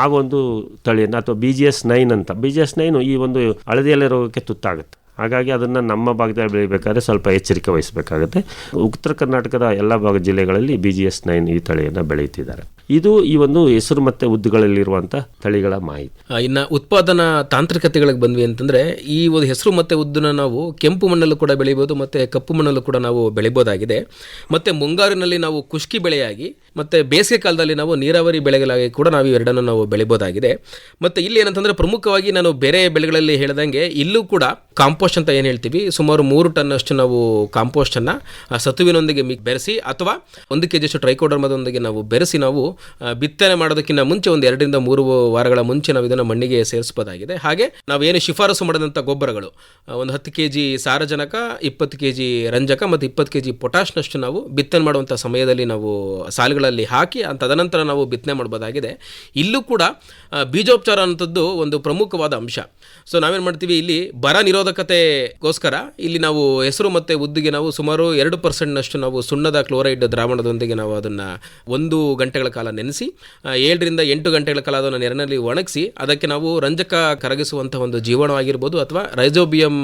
ಆ ಒಂದು ತಳಿಯನ್ನು ಅಥವಾ BGS 9 ಅಂತ BGS 9 ಈ ಒಂದು ಹಳದಿ ಎಲೆ ರೋಗಕ್ಕೆ ತುತ್ತಾಗುತ್ತೆ. ಹಾಗಾಗಿ ಅದನ್ನು ನಮ್ಮ ಭಾಗದಲ್ಲಿ ಬೆಳಿಬೇಕಾದ್ರೆ ಸ್ವಲ್ಪ ಎಚ್ಚರಿಕೆ ವಹಿಸಬೇಕಾಗುತ್ತೆ. ಉತ್ತರ ಕರ್ನಾಟಕದ ಎಲ್ಲ ಜಿಲ್ಲೆಗಳಲ್ಲಿ BGS 9 ಈ ತಳಿಯನ್ನು ಬೆಳೀತಿದ್ದಾರೆ. ಇದು ಈ ಒಂದು ಹೆಸರು ಮತ್ತು ಉದ್ದುಗಳಲ್ಲಿರುವಂಥ ತಳಿಗಳ ಮಾಹಿತಿ. ಇನ್ನು ಉತ್ಪಾದನಾ ತಾಂತ್ರಿಕತೆಗಳಿಗೆ ಬಂದ್ವಿ ಅಂತಂದರೆ ಈ ಒಂದು ಹೆಸರು ಮತ್ತು ಉದ್ದನ್ನ ನಾವು ಕೆಂಪು ಮಣ್ಣಲ್ಲೂ ಕೂಡ ಬೆಳಿಬೋದು ಮತ್ತು ಕಪ್ಪು ಮಣ್ಣಲ್ಲೂ ಕೂಡ ನಾವು ಬೆಳಿಬೋದಾಗಿದೆ. ಮತ್ತು ಮುಂಗಾರಿನಲ್ಲಿ ನಾವು ಕುಷ್ಕಿ ಬೆಳೆಯಾಗಿ ಮತ್ತು ಬೇಸಿಗೆ ಕಾಲದಲ್ಲಿ ನಾವು ನೀರಾವರಿ ಬೆಳೆಗಳಾಗಿ ಕೂಡ ನಾವು ಇವೆರಡನ್ನು ನಾವು ಬೆಳಿಬೋದಾಗಿದೆ. ಮತ್ತು ಇಲ್ಲಿ ಏನಂತಂದರೆ ಪ್ರಮುಖವಾಗಿ ನಾನು ಬೇರೆ ಬೆಳೆಗಳಲ್ಲಿ ಹೇಳ್ದಂಗೆ ಇಲ್ಲೂ ಕೂಡ ಕಾಂಪೋಸ್ಟ್ ಅಂತ ಏನು ಹೇಳ್ತೀವಿ, ಸುಮಾರು 3 ಟನ್ನಷ್ಟು ನಾವು ಕಾಂಪೋಸ್ಟನ್ನು ಸತುವಿನೊಂದಿಗೆ ಬೆರೆಸಿ ಅಥವಾ 1 kg ಟ್ರೈಕೋಡರ್ಮದೊಂದಿಗೆ ನಾವು ಬೆರೆಸಿ ನಾವು ಬಿತ್ತನೆ ಮಾಡೋದಕ್ಕಿಂತ ಮುಂಚೆ ಒಂದು 2 ರಿಂದ 3 ವಾರಗಳ ಮುಂಚೆ ನಾವು ಇದನ್ನು ಮಣ್ಣಿಗೆ ಸೇರಿಸಬಹುದಾಗಿದೆ. ಹಾಗೆ ನಾವೇನು ಶಿಫಾರಸು ಮಾಡಿದಂಥ ಗೊಬ್ಬರಗಳು ಒಂದು 10 kg ಸಾರಜನಕ, 20 kg ರಂಜಕ ಮತ್ತು 20 kg ಪೊಟ್ಯಾಷ್ನಷ್ಟು ನಾವು ಬಿತ್ತನೆ ಮಾಡುವಂಥ ಸಮಯದಲ್ಲಿ ನಾವು ಸಾಲುಗಳಲ್ಲಿ ಹಾಕಿ ತದನಂತರ ನಾವು ಬಿತ್ತನೆ ಮಾಡಬಹುದಾಗಿದೆ. ಇಲ್ಲೂ ಕೂಡ ಬೀಜೋಪಚಾರ ಅನ್ನೋಂಥದ್ದು ಒಂದು ಪ್ರಮುಖವಾದ ಅಂಶ. ಸೊ ನಾವೇನು ಮಾಡ್ತೀವಿ, ಇಲ್ಲಿ ಬರ ನಿರೋಧಕತೆಗೋಸ್ಕರ ಇಲ್ಲಿ ನಾವು ಹೆಸರು ಮತ್ತು ಉದ್ದಿಗೆ ನಾವು ಸುಮಾರು 2% ನಾವು ಸುಣ್ಣದ ಕ್ಲೋರೈಡ್ ದ್ರಾವಣದೊಂದಿಗೆ ನಾವು ಅದನ್ನು 1 ಗಂಟೆಗಳ ಕಾಲ ನೆನೆಸಿ 7 ರಿಂದ 8 ಗಂಟೆಗಳ ಕಾಲ ಅದನ್ನು ನೆರಳಿನಲ್ಲಿ ಒಣಗಿಸಿ ಅದಕ್ಕೆ ನಾವು ರಂಜಕ ಕರಗಿಸುವಂಥ ಒಂದು ಜೀವಾಣು ಆಗಿರ್ಬೋದು ಅಥವಾ ರೈಜೋಬಿಯಂ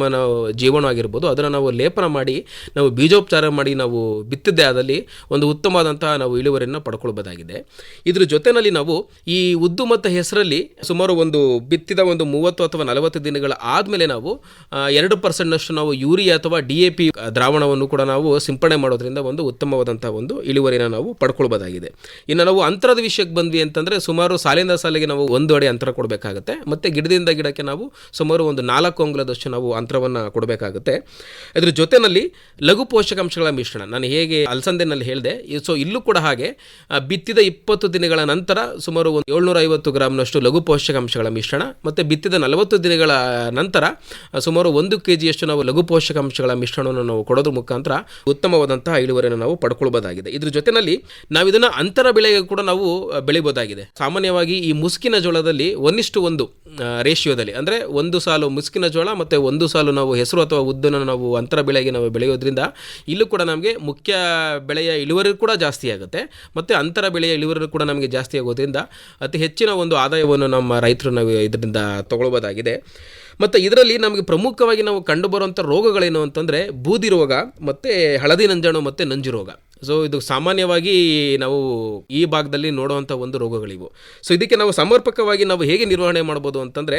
ಜೀವಾಣು ಆಗಿರ್ಬೋದು ಅದನ್ನು ನಾವು ಲೇಪನ ಮಾಡಿ ನಾವು ಬೀಜೋಪಚಾರ ಮಾಡಿ ನಾವು ಬಿತ್ತಿದ್ದೇ ಆದಲ್ಲಿ ಒಂದು ಉತ್ತಮವಾದಂಥ ನಾವು ಇಳುವರಿಯನ್ನು ಪಡ್ಕೊಳ್ಬೋದಾಗಿದೆ. ಇದ್ರ ಜೊತೆಯಲ್ಲಿ ನಾವು ಈ ಉದ್ದು ಮತ್ತು ಹೆಸರಲ್ಲಿ ಸುಮಾರು ಒಂದು ಬಿತ್ತಿದ ಒಂದು 30 ಅಥವಾ 40 ದಿನಗಳ ಆದಮೇಲೆ ನಾವು 2% ನಾವು ಯೂರಿಯಾ ಅಥವಾ DAP ದ್ರಾವಣವನ್ನು ಕೂಡ ನಾವು ಸಿಂಪಡಣೆ ಮಾಡೋದ್ರಿಂದ ಒಂದು ಉತ್ತಮವಾದಂಥ ಒಂದು ಇಳುವರಿನ ನಾವು ಪಡ್ಕೊಳ್ಬೋದಾಗಿದೆ. ಇನ್ನು ನಾವು ಅಂತರದ ವಿಷಯಕ್ಕೆ ಬಂದ್ವಿ ಅಂತಂದರೆ ಸುಮಾರು ಸಾಲಿಂದ ಸಾಲಿಗೆ ನಾವು 1 ಅಡಿ ಅಂತರ ಕೊಡಬೇಕಾಗುತ್ತೆ. ಮತ್ತು ಗಿಡದಿಂದ ಗಿಡಕ್ಕೆ ನಾವು ಸುಮಾರು ಒಂದು 4 ಅಂಗುಲದಷ್ಟು ನಾವು ಅಂತರವನ್ನು ಕೊಡಬೇಕಾಗುತ್ತೆ. ಇದ್ರ ಜೊತೆಯಲ್ಲಿ ಲಘು ಪೋಷಕಾಂಶಗಳ ಮಿಶ್ರಣ ನಾನು ಹೇಗೆ ಅಲಸಂದೆನಲ್ಲಿ ಹೇಳಿದೆ, ಸೊ ಇಲ್ಲೂ ಕೂಡ ಹಾಗೆ ಬಿತ್ತಿದ 20 ದಿನಗಳ ನಂತರ ಸುಮಾರು 750 ಗ್ರಾಮ್ನಷ್ಟು ಲಘು ಪೋಷಕಾಂಶಗಳ ಮಿಶ್ರಣ ಮತ್ತು ಬಿತ್ತಿದ 40 ದಿನಗಳ ನಂತರ ಸುಮಾರು 1 kg ನಾವು ಲಘು ಪೋಷಕಾಂಶಗಳ ಮಿಶ್ರಣವನ್ನು ನಾವು ಕೊಡೋದ್ರ ಮುಖಾಂತರ ಉತ್ತಮವಾದಂತಹ ಇಳುವರಿಯನ್ನು ನಾವು ಪಡ್ಕೊಳ್ಬೋದಾಗಿದೆ. ಇದ್ರ ಜೊತೆಯಲ್ಲಿ ನಾವು ಇದನ್ನು ಅಂತರ ಬೆಳೆಗೆ ಕೂಡ ನಾವು ಬೆಳಿಬೋದಾಗಿದೆ. ಸಾಮಾನ್ಯವಾಗಿ ಈ ಮುಸ್ಕಿನ ಜೋಳದಲ್ಲಿ 1:1 ರೇಷಿಯೋದಲ್ಲಿ ಅಂದರೆ 1 ಸಾಲು ಮುಸ್ಕಿನ ಜೋಳ ಮತ್ತು 1 ಸಾಲು ನಾವು ಹೆಸರು ಅಥವಾ ಉದ್ದನ್ನು ನಾವು ಅಂತರ ಬೆಳೆಗೆ ನಾವು ಬೆಳೆಯೋದ್ರಿಂದ ಇಲ್ಲೂ ಕೂಡ ನಮಗೆ ಮುಖ್ಯ ಬೆಳೆಯ ಇಳುವರಿ ಕೂಡ ಜಾಸ್ತಿ ಆಗುತ್ತೆ ಮತ್ತು ಅಂತರ ಬೆಳೆಯ ಇಳುವರಿ ಕೂಡ ನಮಗೆ ಜಾಸ್ತಿ ಆಗೋದ್ರಿಂದ ಅತಿ ಹೆಚ್ಚಿನ ಒಂದು ಆದಾಯವನ್ನು ನಮ್ಮ ರೈತರು ನಾವು ಇದರಿಂದ ತಗೊಳ್ಬೋದಾಗಿದೆ. ಮತ್ತು ಇದರಲ್ಲಿ ನಮಗೆ ಪ್ರಮುಖವಾಗಿ ನಾವು ಕಂಡುಬರುವಂಥ ರೋಗಗಳೇನು ಅಂತಂದರೆ ಬೂದಿ ರೋಗ ಮತ್ತು ಹಳದಿ ನಂಜಾಣು ಮತ್ತು ನಂಜು ರೋಗ. ಸೊ ಇದು ಸಾಮಾನ್ಯವಾಗಿ ನಾವು ಈ ಭಾಗದಲ್ಲಿ ನೋಡುವಂಥ ಒಂದು ರೋಗಗಳಿವು. ಸೊ ಇದಕ್ಕೆ ನಾವು ಸಮರ್ಪಕವಾಗಿ ನಾವು ಹೇಗೆ ನಿರ್ವಹಣೆ ಮಾಡ್ಬೋದು ಅಂತಂದರೆ,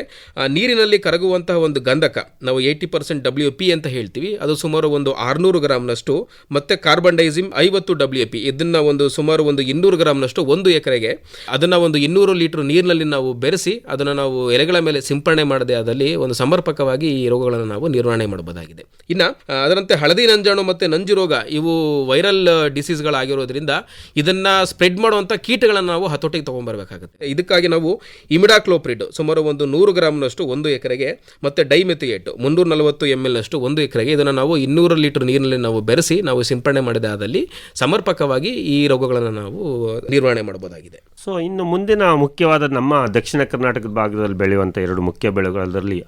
ನೀರಿನಲ್ಲಿ ಕರಗುವಂತಹ ಒಂದು ಗಂಧಕ ನಾವು 80% WP ಅಂತ ಹೇಳ್ತೀವಿ, ಅದು ಸುಮಾರು ಒಂದು 600 ಗ್ರಾಮ್ನಷ್ಟು, ಮತ್ತು ಕಾರ್ಬನ್ ಡೈಸಿಮ್ 50 WP, ಇದನ್ನು ಒಂದು ಸುಮಾರು ಒಂದು 200 ಗ್ರಾಮ್ನಷ್ಟು 1 ಎಕರೆಗೆ ಅದನ್ನು ಒಂದು 200 ಲೀಟರ್ ನೀರಿನಲ್ಲಿ ನಾವು ಬೆರೆಸಿ ಅದನ್ನು ನಾವು ಎಲೆಗಳ ಮೇಲೆ ಸಿಂಪಡಣೆ ಮಾಡದೆ ಆದಲ್ಲಿ ಒಂದು ಸಮರ್ಪಕವಾಗಿ ಈ ರೋಗಗಳನ್ನು ನಾವು ನಿರ್ವಹಣೆ ಮಾಡಬಹುದಾಗಿದೆ. ಇನ್ನು ಅದರಂತೆ ಹಳದಿ ನಂಜಾಣು ಮತ್ತು ನಂಜು ರೋಗ ಇವು ವೈರಲ್ ಡಿಸೀಸ್ಗಳಾಗಿರೋದ್ರಿಂದ ಇದನ್ನು ಸ್ಪ್ರೆಡ್ ಮಾಡುವಂಥ ಕೀಟಗಳನ್ನು ನಾವು ಹತೋಟಿಗೆ ತೊಗೊಂಡ್ಬರ್ಬೇಕಾಗುತ್ತೆ. ಇದಕ್ಕಾಗಿ ನಾವು ಇಮಿಡಾಕ್ಲೋಪ್ರಿಡ್ ಸುಮಾರು ಒಂದು 100 ಗ್ರಾಮ್ನಷ್ಟು 1 ಎಕರೆಗೆ, ಮತ್ತು ಡೈಮೆಥಿಯೇಟ್ 340 ml ನಷ್ಟು 1 ಎಕರೆಗೆ ಇದನ್ನು ನಾವು 200 ಲೀಟರ್ ನೀರಿನಲ್ಲಿ ನಾವು ಬೆರೆಸಿ ನಾವು ಸಿಂಪಡಣೆ ಮಾಡಿದಾದಲ್ಲಿ ಸಮರ್ಪಕವಾಗಿ ಈ ರೋಗಗಳನ್ನು ನಾವು ನಿರ್ವಹಣೆ ಮಾಡಬಹುದಾಗಿದೆ. ಸೊ ಇನ್ನು ಮುಂದಿನ ಮುಖ್ಯವಾದ ನಮ್ಮ ದಕ್ಷಿಣ ಕರ್ನಾಟಕದ ಭಾಗದಲ್ಲಿ ಬೆಳೆಯುವಂಥ 2 ಮುಖ್ಯ ಬೆಳೆಗಳಲ್ಲಿ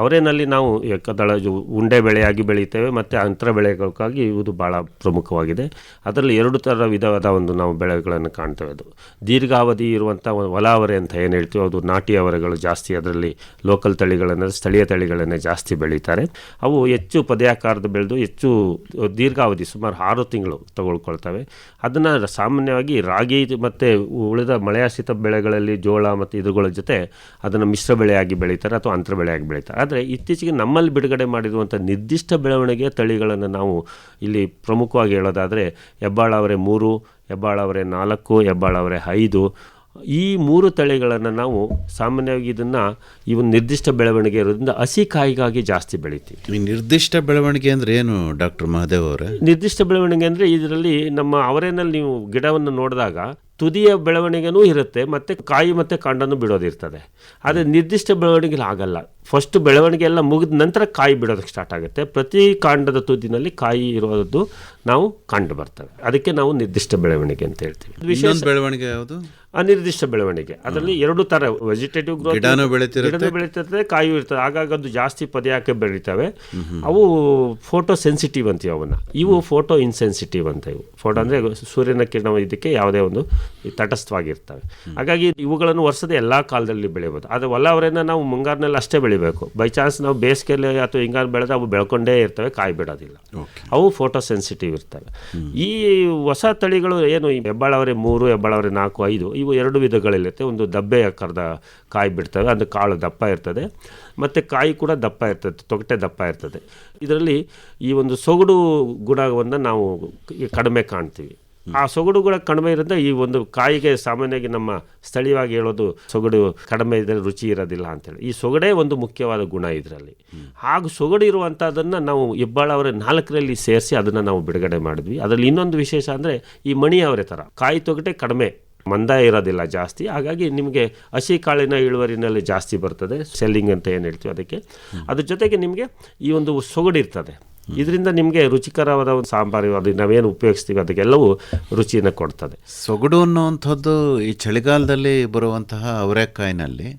ಅವರೇನಲ್ಲಿ ನಾವು ಏಕದಳ ಉಂಡೆ ಬೆಳೆಯಾಗಿ ಬೆಳೀತೇವೆ, ಮತ್ತು ಅಂತರ ಬೆಳೆಗಳಿಗಾಗಿ ಇದು ಭಾಳ ಪ್ರಮುಖವಾಗಿದೆ. ಅದರಲ್ಲಿ 2 ಥರ ವಿಧವಾದ ನಾವು ಬೆಳೆಗಳನ್ನು ಕಾಣ್ತೇವೆ. ಅದು ದೀರ್ಘಾವಧಿ ಇರುವಂಥ ಹೊಲ ಅವರೆ ಅಂತ ಏನು ಹೇಳ್ತೀವಿ, ಅದು ನಾಟಿ ಅವರೆಗಳು ಜಾಸ್ತಿ, ಅದರಲ್ಲಿ ಲೋಕಲ್ ತಳಿಗಳನ್ನು, ಸ್ಥಳೀಯ ತಳಿಗಳನ್ನೇ ಜಾಸ್ತಿ ಬೆಳೀತಾರೆ. ಅವು ಹೆಚ್ಚು ಪದಯಾಕಾರದ ಬೆಳೆದು ಹೆಚ್ಚು ದೀರ್ಘಾವಧಿ ಸುಮಾರು 6 ತಿಂಗಳು ತಗೊಳ್ಕೊಳ್ತವೆ. ಅದನ್ನು ಸಾಮಾನ್ಯವಾಗಿ ರಾಗಿ ಮತ್ತು ಉಳಿದ ಮಳೆಯಾಶ್ರಿತ ಬೆಳೆಗಳಲ್ಲಿ ಜೋಳ ಮತ್ತು ಇದುಗಳ ಜೊತೆ ಅದನ್ನು ಮಿಶ್ರ ಬೆಳೆಯಾಗಿ ಬೆಳೀತಾರೆ ಅಥವಾ ಅಂತರ ಬೆಳೆಯಾಗಿ ಬೆಳೀತಾರೆ. ಆದರೆ ಇತ್ತೀಚೆಗೆ ನಮ್ಮಲ್ಲಿ ಬಿಡುಗಡೆ ಮಾಡಿರುವಂಥ ನಿರ್ದಿಷ್ಟ ಬೆಳವಣಿಗೆಯ ತಳಿಗಳನ್ನು ನಾವು ಇಲ್ಲಿ ಪ್ರಮುಖವಾಗಿ ಹೇಳೋದಾದರೆ ಹೆಬ್ಬಾಳ ಅವರೆ 3, ಹೆಬ್ಬಾಳ ಅವರೆ 4, ಹೆಬ್ಬಾಳ ಅವರೆ 5, ಈ 3 ತಳಿಗಳನ್ನು ನಾವು ಸಾಮಾನ್ಯವಾಗಿ ಈ ಒಂದು ನಿರ್ದಿಷ್ಟ ಬೆಳವಣಿಗೆ ಇರೋದ್ರಿಂದ ಹಸಿ ಕಾಯಿಗಾಗಿ ಜಾಸ್ತಿ ಬೆಳಿತೀವಿ. ಈ ನಿರ್ದಿಷ್ಟ ಬೆಳವಣಿಗೆ ಅಂದರೆ ಏನು ಡಾಕ್ಟರ್ ಮಹದೇವ್ ಅವರೇ? ನಿರ್ದಿಷ್ಟ ಬೆಳವಣಿಗೆ ಅಂದರೆ ಇದರಲ್ಲಿ ನಮ್ಮ ಅವರೇನಲ್ಲಿ ನೀವು ಗಿಡವನ್ನು ನೋಡಿದಾಗ ತುದಿಯ ಬೆಳವಣಿಗೆನೂ ಇರುತ್ತೆ, ಮತ್ತು ಕಾಯಿ ಮತ್ತು ಕಾಂಡನೂ ಬಿಡೋದಿರ್ತದೆ. ಆದರೆ ನಿರ್ದಿಷ್ಟ ಬೆಳವಣಿಗೆ ಆಗಲ್ಲ. ಫಸ್ಟ್ ಬೆಳವಣಿಗೆ ಎಲ್ಲ ಮುಗಿದ ನಂತರ ಕಾಯಿ ಬಿಡೋದಕ್ಕೆ ಸ್ಟಾರ್ಟ್ ಆಗುತ್ತೆ. ಪ್ರತಿ ಕಾಂಡದ ತುದಿನಲ್ಲಿ ಕಾಯಿ ಇರೋದು ನಾವು ಕಂಡು ಬರ್ತವೆ. ಅದಕ್ಕೆ ನಾವು ನಿರ್ದಿಷ್ಟ ಬೆಳವಣಿಗೆ ಅಂತ ಹೇಳ್ತೀವಿ. ವಿಶೇಷ ಬೆಳವಣಿಗೆ ಯಾವುದು? ಅನಿರ್ದಿಷ್ಟ ಬೆಳವಣಿಗೆ. ಅದರಲ್ಲಿ 2 ಥರ, ವೆಜಿಟೇಟಿವ್ ಗ್ರೋತ್, ಗಿಡನೂ ಬೆಳೀತಿರ್ತದೆ, ಕಾಯಿ ಇರ್ತದೆ. ಹಾಗಾಗಿ ಅದು ಜಾಸ್ತಿ ಪದಯಾಕೆ ಬೆಳೀತವೆ. ಅವು ಫೋಟೋ ಸೆನ್ಸಿಟಿವ್ ಅಂತೀವಿ ಅವನ್ನ. ಇವು ಫೋಟೋ ಇನ್ಸೆನ್ಸಿಟಿವ್ ಅಂತ. ಇವು ಫೋಟೋ ಅಂದರೆ ಸೂರ್ಯನ ಕಿರಣ ಇದಕ್ಕೆ ಯಾವುದೇ ಒಂದು ತಟಸ್ಥವಾಗಿರ್ತವೆ. ಹಾಗಾಗಿ ಇವುಗಳನ್ನು ವರ್ಷದ ಎಲ್ಲ ಕಾಲದಲ್ಲಿ ಬೆಳಿಬೋದು. ಆದರೆ ಹೊಲ ಅವರೇನ ನಾವು ಮುಂಗಾರಿನಲ್ಲಿ ಅಷ್ಟೇ ಬೆಳಿಬೇಕು. ಬೈ ಚಾನ್ಸ್ ನಾವು ಬೇಸಿಗೆಯಲ್ಲಿ ಅಥವಾ ಹಿಂಗಾರು ಬೆಳೆದ್ರೆ ಅವು ಬೆಳ್ಕೊಂಡೇ ಇರ್ತವೆ, ಕಾಯಿ ಬಿಡೋದಿಲ್ಲ. ಅವು ಫೋಟೋ ಸೆನ್ಸಿಟಿವ್ ಇರ್ತವೆ. ಈ ಹೊಸ ತಳಿಗಳು ಏನು ಹೆಬ್ಬಾಳ ಅವರೆ 3, ಹೆಬ್ಬಾಳ ಅವರೆ 4, 5 ಇವು 2 ವಿಧಗಳಿರುತ್ತೆ. ಒಂದು ದಬ್ಬೆ ಆಕಾರದ ಕಾಯಿ ಬಿಡ್ತವೆ, ಅದು ಕಾಳು ದಪ್ಪ ಇರ್ತದೆ, ಮತ್ತು ಕಾಯಿ ಕೂಡ ದಪ್ಪ ಇರ್ತದೆ, ತೊಗಟೆ ದಪ್ಪ ಇರ್ತದೆ. ಇದರಲ್ಲಿ ಈ ಒಂದು ಸೊಗಡು ಗುಣವನ್ನು ನಾವು ಕಡಿಮೆ ಕಾಣ್ತೀವಿ. ಆ ಸೊಗಡು ಕೂಡ ಕಡಿಮೆ ಇರೋದ್ರಿಂದ ಈ ಒಂದು ಕಾಯಿಗೆ ಸಾಮಾನ್ಯವಾಗಿ ನಮ್ಮ ಸ್ಥಳೀಯವಾಗಿ ಹೇಳೋದು ಸೊಗಡು ಕಡಿಮೆ ಇದ್ದರೆ ರುಚಿ ಇರೋದಿಲ್ಲ ಅಂತೇಳಿ. ಈ ಸೊಗಡೇ ಒಂದು ಮುಖ್ಯವಾದ ಗುಣ ಇದರಲ್ಲಿ. ಹಾಗೂ ಸೊಗಡು ಇರುವಂಥದ್ದನ್ನು ನಾವು ಹೆಬ್ಬಾಳ ಅವರ 4ರಲ್ಲಿ ಸೇರಿಸಿ ಅದನ್ನು ನಾವು ಬಿಡುಗಡೆ ಮಾಡಿದ್ವಿ. ಅದರಲ್ಲಿ ಇನ್ನೊಂದು ವಿಶೇಷ ಅಂದರೆ ಈ ಮಣಿ ಅವರೆ ಥರ ಕಾಯಿ ತೊಗಟೆ ಕಡಿಮೆ, ಮಂದ ಇರೋದಿಲ್ಲ ಜಾಸ್ತಿ. ಹಾಗಾಗಿ ನಿಮಗೆ ಹಸಿ ಕಾಳಿನ ಇಳುವರಿನಲ್ಲಿ ಜಾಸ್ತಿ ಬರ್ತದೆ, ಸೆಲ್ಲಿಂಗ್ ಅಂತ ಏನು ಹೇಳ್ತೀವಿ ಅದಕ್ಕೆ. ಅದ್ರ ಜೊತೆಗೆ ನಿಮಗೆ ಈ ಒಂದು ಸೊಗಡು ಇರ್ತದೆ. ಇದರಿಂದ ನಿಮಗೆ ರುಚಿಕರವಾದ ಒಂದು ಸಾಂಬಾರು ಅದು ನಾವೇನು ಉಪಯೋಗಿಸ್ತೀವಿ ಅದಕ್ಕೆಲ್ಲವೂ ರುಚಿಯನ್ನು ಕೊಡ್ತದೆ. ಸೊಗಡು ಅನ್ನುವಂಥದ್ದು ಈ ಚಳಿಗಾಲದಲ್ಲಿ ಬರುವಂತಹ ಅವರೆಕಾಯಿನಲ್ಲಿ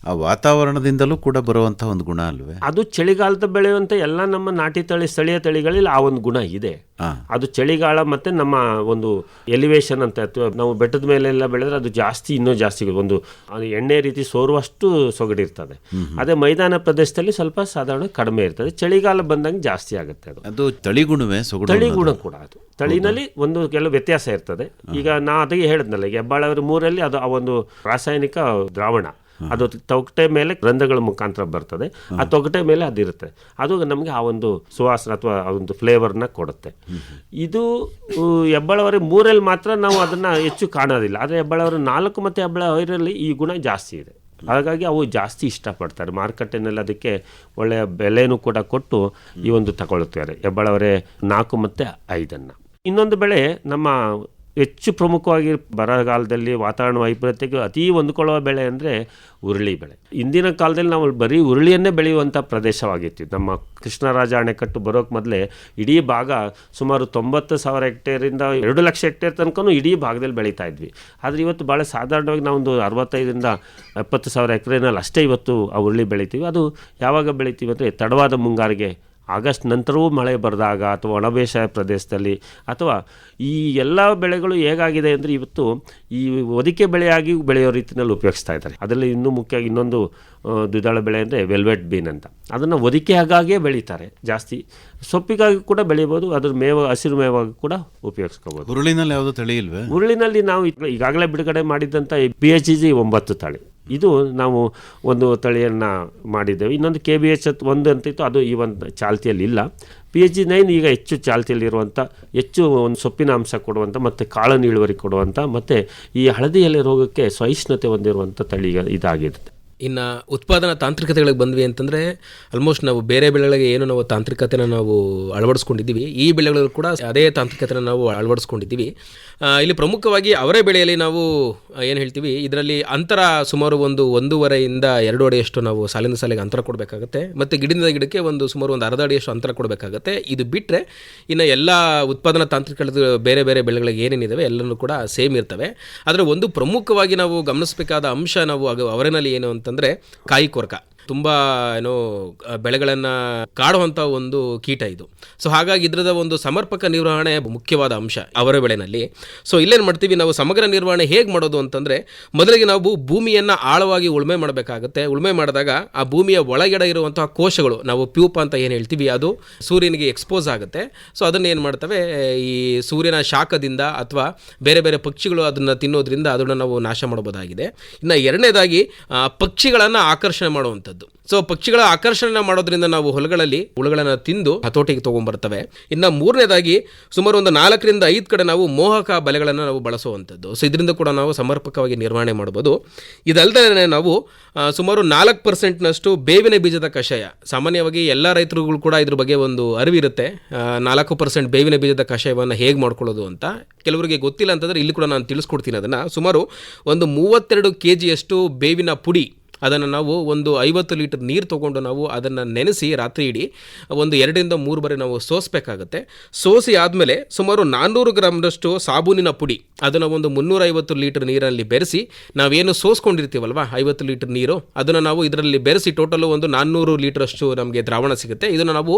ಆ ವಾತಾವರಣದಿಂದಲೂ ಕೂಡ ಬರುವಂಥ ಒಂದು ಗುಣ ಅಲ್ವೇ? ಅದು ಚಳಿಗಾಲದ ಬೆಳೆಯುವಂಥ ಎಲ್ಲ ನಮ್ಮ ನಾಟಿ ತಳಿ ಸ್ಥಳೀಯ ತಳಿಗಳಲ್ಲಿ ಆ ಒಂದು ಗುಣ ಇದೆ. ಅದು ಚಳಿಗಾಲ ಮತ್ತು ನಮ್ಮ ಒಂದು ಎಲಿವೇಶನ್ ಅಂತ ನಾವು ಬೆಟ್ಟದ ಮೇಲೆಲ್ಲ ಬೆಳೆದ್ರೆ ಅದು ಜಾಸ್ತಿ, ಇನ್ನೂ ಜಾಸ್ತಿ ಒಂದು ಎಣ್ಣೆ ರೀತಿ ಸೋರುವಷ್ಟು ಸೊಗಡಿರ್ತದೆ. ಅದೇ ಮೈದಾನ ಪ್ರದೇಶದಲ್ಲಿ ಸ್ವಲ್ಪ ಸಾಧಾರಣ ಕಡಿಮೆ ಇರ್ತದೆ. ಚಳಿಗಾಲ ಬಂದಂಗೆ ಜಾಸ್ತಿ ಆಗುತ್ತೆ. ಅದು ತಳಿಗುಣವೇ? ಸೊಗಡು ತಳಿಗುಣ ಕೂಡ ಅದು ತಳಿನಲ್ಲಿ ಒಂದು ಕೆಲವು ವ್ಯತ್ಯಾಸ ಇರ್ತದೆ. ಈಗ ನಾ ಅದಕ್ಕೆ ಹೇಳಿದ್ನಲ್ಲ, ಈಗ ಹೆಬ್ಬಾಳ ಅವರ 3ರಲ್ಲಿ ಅದು ಆ ಒಂದು ರಾಸಾಯನಿಕ ದ್ರಾವಣ ಅದು ತೊಗಟೆ ಮೇಲೆ ರಂಧ್ರಗಳ ಮುಖಾಂತರ ಬರ್ತದೆ. ಆ ತೊಗಟೆ ಮೇಲೆ ಅದಿರುತ್ತೆ. ಅದು ನಮಗೆ ಆ ಒಂದು ಸುವಾಸನೆ ಅಥವಾ ಆ ಒಂದು ಫ್ಲೇವರ್ನ ಕೊಡುತ್ತೆ. ಇದು ಹೆಬ್ಬಾಳ ಅವರ 3ರಲ್ಲಿ ಮಾತ್ರ ನಾವು ಅದನ್ನು ಹೆಚ್ಚು ಕಾಣೋದಿಲ್ಲ. ಆದರೆ ಹೆಬ್ಬಾಳ ಅವರ 4 ಮತ್ತು ಹೆಬ್ಬಾಳ 5ರಲ್ಲಿ ಈ ಗುಣ ಜಾಸ್ತಿ ಇದೆ. ಹಾಗಾಗಿ ಅವು ಜಾಸ್ತಿ ಇಷ್ಟಪಡ್ತಾರೆ. ಮಾರುಕಟ್ಟೆನಲ್ಲಿ ಅದಕ್ಕೆ ಒಳ್ಳೆಯ ಬೆಲೆನೂ ಕೂಡ ಕೊಟ್ಟು ಈ ಒಂದು ತಗೊಳ್ತಾರೆ ಹೆಬ್ಬಾಳ ಅವರೇ 4 ಮತ್ತು 5. ಇನ್ನೊಂದು ಬೆಳೆ ನಮ್ಮ ಹೆಚ್ಚು ಪ್ರಮುಖವಾಗಿ ಬರಗಾಲದಲ್ಲಿ ವಾತಾವರಣ ವೈಪರೀತ್ಯಕ್ಕೆ ಅತೀ ಹೊಂದ್ಕೊಳ್ಳುವ ಬೆಳೆ ಅಂದರೆ ಉರುಳಿ ಬೆಳೆ. ಇಂದಿನ ಕಾಲದಲ್ಲಿ ನಾವು ಬರೀ ಉರುಳಿಯನ್ನೇ ಬೆಳೆಯುವಂಥ ಪ್ರದೇಶವಾಗಿತ್ತು. ನಮ್ಮ ಕೃಷ್ಣರಾಜ ಅಣೆಕಟ್ಟು ಬರೋಕ್ಕೆ ಮೊದಲೇ ಇಡೀ ಭಾಗ ಸುಮಾರು 90,000 ಹೆಕ್ಟೇರಿಂದ 2 ಲಕ್ಷ ಹೆಕ್ಟೇರ್ ತನಕನೂ ಇಡೀ ಭಾಗದಲ್ಲಿ ಬೆಳೀತಾ ಇದ್ವಿ. ಆದರೆ ಇವತ್ತು ಭಾಳ ಸಾಧಾರಣವಾಗಿ ನಾವೊಂದು 65,000 ರಿಂದ 70,000 ಎಕರೆನಲ್ಲಿ ಅಷ್ಟೇ ಇವತ್ತು ಆ ಉರುಳಿ ಬೆಳಿತೀವಿ. ಅದು ಯಾವಾಗ ಬೆಳಿತೀವಿ ಅಂದರೆ ತಡವಾದ ಮುಂಗಾರಿಗೆ ಆಗಸ್ಟ್ ನಂತರವೂ ಮಳೆ ಬರೆದಾಗ ಅಥವಾ ಒಣಬೇಸಾಯ ಪ್ರದೇಶದಲ್ಲಿ ಅಥವಾ ಈ ಎಲ್ಲ ಬೆಳೆಗಳು ಹೇಗಾಗಿದೆ ಅಂದರೆ ಇವತ್ತು ಈ ಹೊದಿಕೆ ಬೆಳೆಯಾಗಿ ಬೆಳೆಯೋ ರೀತಿಯಲ್ಲಿ ಉಪಯೋಗಿಸ್ತಾ ಇದ್ದಾರೆ. ಅದರಲ್ಲಿ ಇನ್ನೂ ಮುಖ್ಯವಾಗಿ ಇನ್ನೊಂದು ದ್ವಿದಳ ಬೆಳೆ ಅಂದರೆ ವೆಲ್ವೆಟ್ ಬೀನ್ ಅಂತ, ಅದನ್ನು ಹೊದಿಕೆ ಹಾಗಾಗಿಯೇ ಬೆಳೀತಾರೆ. ಜಾಸ್ತಿ ಸೊಪ್ಪಿಗಾಗಿ ಕೂಡ ಬೆಳಿಬೋದು, ಅದ್ರ ಹಸಿರು ಮೇವಾಗಿ ಕೂಡ ಉಪಯೋಗಿಸ್ಕೋಬೋದು. ಹುರುಳಿನಲ್ಲಿ ಯಾವುದೋ ತಳಿ ಇಲ್ವೇ? ಹುರುಳಿನಲ್ಲಿ ನಾವು ಈಗಾಗಲೇ ಬಿಡುಗಡೆ ಮಾಡಿದ್ದಂಥ PHG 9 ತಳಿ, ಇದು ನಾವು ಒಂದು ತಳಿಯನ್ನು ಮಾಡಿದ್ದೇವೆ. ಇನ್ನೊಂದು KBH 1 ಅಂತಿತ್ತು, ಅದು ಈ ಒಂದು ಚಾಲ್ತಿಯಲ್ಲಿ ಇಲ್ಲ. PHG 9 ಈಗ ಹೆಚ್ಚು ಚಾಲ್ತಿಯಲ್ಲಿರುವಂಥ, ಹೆಚ್ಚು ಒಂದು ಸೊಪ್ಪಿನ ಅಂಶ ಕೊಡುವಂಥ ಮತ್ತು ಕಾಳನ್ನು ಇಳುವರಿ ಕೊಡುವಂಥ ಮತ್ತು ಈ ಹಳದಿ ಎಲೆ ರೋಗಕ್ಕೆ ಸಹಿಷ್ಣುತೆ ಹೊಂದಿರುವಂಥ ತಳಿ ಇದಾಗಿರುತ್ತೆ. ಇನ್ನು ಉತ್ಪಾದನಾ ತಾಂತ್ರಿಕತೆಗಳಿಗೆ ಬಂದ್ವಿ ಅಂತಂದರೆ ಆಲ್ಮೋಸ್ಟ್ ನಾವು ಬೇರೆ ಬೆಳೆಗಳಿಗೆ ಏನು ನಾವು ತಾಂತ್ರಿಕತೆನ ನಾವು ಅಳವಡಿಸ್ಕೊಂಡಿದ್ದೀವಿ, ಈ ಬೆಳೆಗಳಲ್ಲೂ ಕೂಡ ಅದೇ ತಾಂತ್ರಿಕತೆನ ನಾವು ಅಳವಡಿಸ್ಕೊಂಡಿದ್ದೀವಿ. ಇಲ್ಲಿ ಪ್ರಮುಖವಾಗಿ ಅವರೇ ಬೆಳೆಯಲ್ಲಿ ನಾವು ಏನು ಹೇಳ್ತೀವಿ, ಇದರಲ್ಲಿ ಅಂತರ ಸುಮಾರು 1.5ಇಂದ 2 ಅಡಿಯಷ್ಟು ನಾವು ಸಾಲಿನ ಸಾಲಿಗೆ ಅಂತರ ಕೊಡಬೇಕಾಗುತ್ತೆ, ಮತ್ತು ಗಿಡದಿಂದ ಗಿಡಕ್ಕೆ ಸುಮಾರು ಒಂದು ಅರ್ಧ ಅಡಿಯಷ್ಟು ಅಂತರ ಕೊಡಬೇಕಾಗುತ್ತೆ. ಇದು ಬಿಟ್ಟರೆ ಇನ್ನು ಎಲ್ಲ ಉತ್ಪಾದನಾ ತಾಂತ್ರಿಕತೆ ಬೇರೆ ಬೇರೆ ಬೆಳೆಗಳಿಗೆ ಏನೇನಿದ್ದಾವೆ ಎಲ್ಲನೂ ಕೂಡ ಸೇಮ್ ಇರ್ತವೆ. ಆದರೆ ಒಂದು ಪ್ರಮುಖವಾಗಿ ನಾವು ಗಮನಿಸಬೇಕಾದ ಅಂಶ ನಾವು ಅವರೇನಲ್ಲಿ ಏನು ಅಂತಂದರೆ ಕಾಯಿ ಕೊರಕ. ತುಂಬ ಬೆಳೆಗಳನ್ನು ಕಾಡುವಂಥ ಒಂದು ಕೀಟ ಇದು. ಸೊ ಹಾಗಾಗಿ ಇದರದ ಒಂದು ಸಮರ್ಪಕ ನಿರ್ವಹಣೆ ಮುಖ್ಯವಾದ ಅಂಶ ಅವರ ಬೆಳೆನಲ್ಲಿ. ಸೊ ಇಲ್ಲೇನು ಮಾಡ್ತೀವಿ ನಾವು, ಸಮಗ್ರ ನಿರ್ವಹಣೆ ಹೇಗೆ ಮಾಡೋದು ಅಂತಂದರೆ, ಮೊದಲಿಗೆ ನಾವು ಭೂಮಿಯನ್ನು ಆಳವಾಗಿ ಉಳುಮೆ ಮಾಡಬೇಕಾಗುತ್ತೆ. ಉಳುಮೆ ಮಾಡಿದಾಗ ಆ ಭೂಮಿಯ ಒಳಗಡೆ ಇರುವಂತಹ ಕೋಶಗಳು, ನಾವು ಪ್ಯೂಪ ಅಂತ ಏನು ಹೇಳ್ತೀವಿ, ಅದು ಸೂರ್ಯನಿಗೆ ಎಕ್ಸ್ಪೋಸ್ ಆಗುತ್ತೆ. ಸೊ ಅದನ್ನು ಏನು ಮಾಡ್ತವೆ, ಈ ಸೂರ್ಯನ ಶಾಖದಿಂದ ಅಥವಾ ಬೇರೆ ಬೇರೆ ಪಕ್ಷಿಗಳು ಅದನ್ನು ತಿನ್ನೋದ್ರಿಂದ ಅದನ್ನು ನಾವು ನಾಶ ಮಾಡಬಹುದಾಗಿದೆ. ಇನ್ನು ಎರಡನೇದಾಗಿ ಪಕ್ಷಿಗಳನ್ನು ಆಕರ್ಷಣೆ ಮಾಡುವಂಥದ್ದು. ಸೊ ಪಕ್ಷಿಗಳ ಆಕರ್ಷಣೆ ಮಾಡೋದ್ರಿಂದ ನಾವು ಹೊಲಗಳಲ್ಲಿ ಹುಳುಗಳನ್ನು ತಿಂದು ಹತೋಟಿಗೆ ತೊಗೊಂಡ್ಬರ್ತವೆ. ಇನ್ನು ಮೂರನೇದಾಗಿ ಸುಮಾರು ಒಂದು 4ರಿಂದ 5 ಕಡೆ ನಾವು ಮೋಹಕ ಬಲೆಗಳನ್ನು ನಾವು ಬಳಸುವಂಥದ್ದು. ಸೊ ಇದರಿಂದ ಕೂಡ ನಾವು ಸಮರ್ಪಕವಾಗಿ ನಿರ್ವಹಣೆ ಮಾಡ್ಬೋದು. ಇದಲ್ಲದೆ ನಾವು ಸುಮಾರು 4% ಬೇವಿನ ಬೀಜದ ಕಷಾಯ, ಸಾಮಾನ್ಯವಾಗಿ ಎಲ್ಲ ರೈತರುಗಳು ಕೂಡ ಇದ್ರ ಬಗ್ಗೆ ಒಂದು ಅರಿವಿರುತ್ತೆ. 4% ಬೇವಿನ ಬೀಜದ ಕಷಾಯವನ್ನು ಹೇಗೆ ಮಾಡ್ಕೊಳ್ಳೋದು ಅಂತ ಕೆಲವರಿಗೆ ಗೊತ್ತಿಲ್ಲ ಅಂತಂದರೆ ಇಲ್ಲಿ ಕೂಡ ನಾನು ತಿಳಿಸ್ಕೊಡ್ತೀನಿ. ಅದನ್ನು ಸುಮಾರು ಒಂದು 32 kgಯಷ್ಟು ಬೇವಿನ ಪುಡಿ, ಅದನ್ನು ನಾವು ಒಂದು 50 ಲೀಟರ್ ನೀರು ತೊಗೊಂಡು ನಾವು ಅದನ್ನು ನೆನೆಸಿ ರಾತ್ರಿ ಇಡೀ ಒಂದು 2ರಿಂದ 3 ಬಾರಿ ನಾವು ಸೋಸಬೇಕಾಗುತ್ತೆ. ಸೋಸಿ ಆದಮೇಲೆ ಸುಮಾರು 400 ಗ್ರಾಮ್ನಷ್ಟು ಸಾಬೂನಿನ ಪುಡಿ, ಅದನ್ನು ಒಂದು 350 ಲೀಟರ್ ನೀರಲ್ಲಿ ಬೆರೆಸಿ, ನಾವೇನು ಸೋಸ್ಕೊಂಡಿರ್ತೀವಲ್ವ 50 ಲೀಟರ್ ನೀರು, ಅದನ್ನು ನಾವು ಇದರಲ್ಲಿ ಬೆರೆಸಿ ಟೋಟಲು ಒಂದು 400 ಲೀಟರಷ್ಟು ನಮಗೆ ದ್ರಾವಣ ಸಿಗುತ್ತೆ. ಇದನ್ನು ನಾವು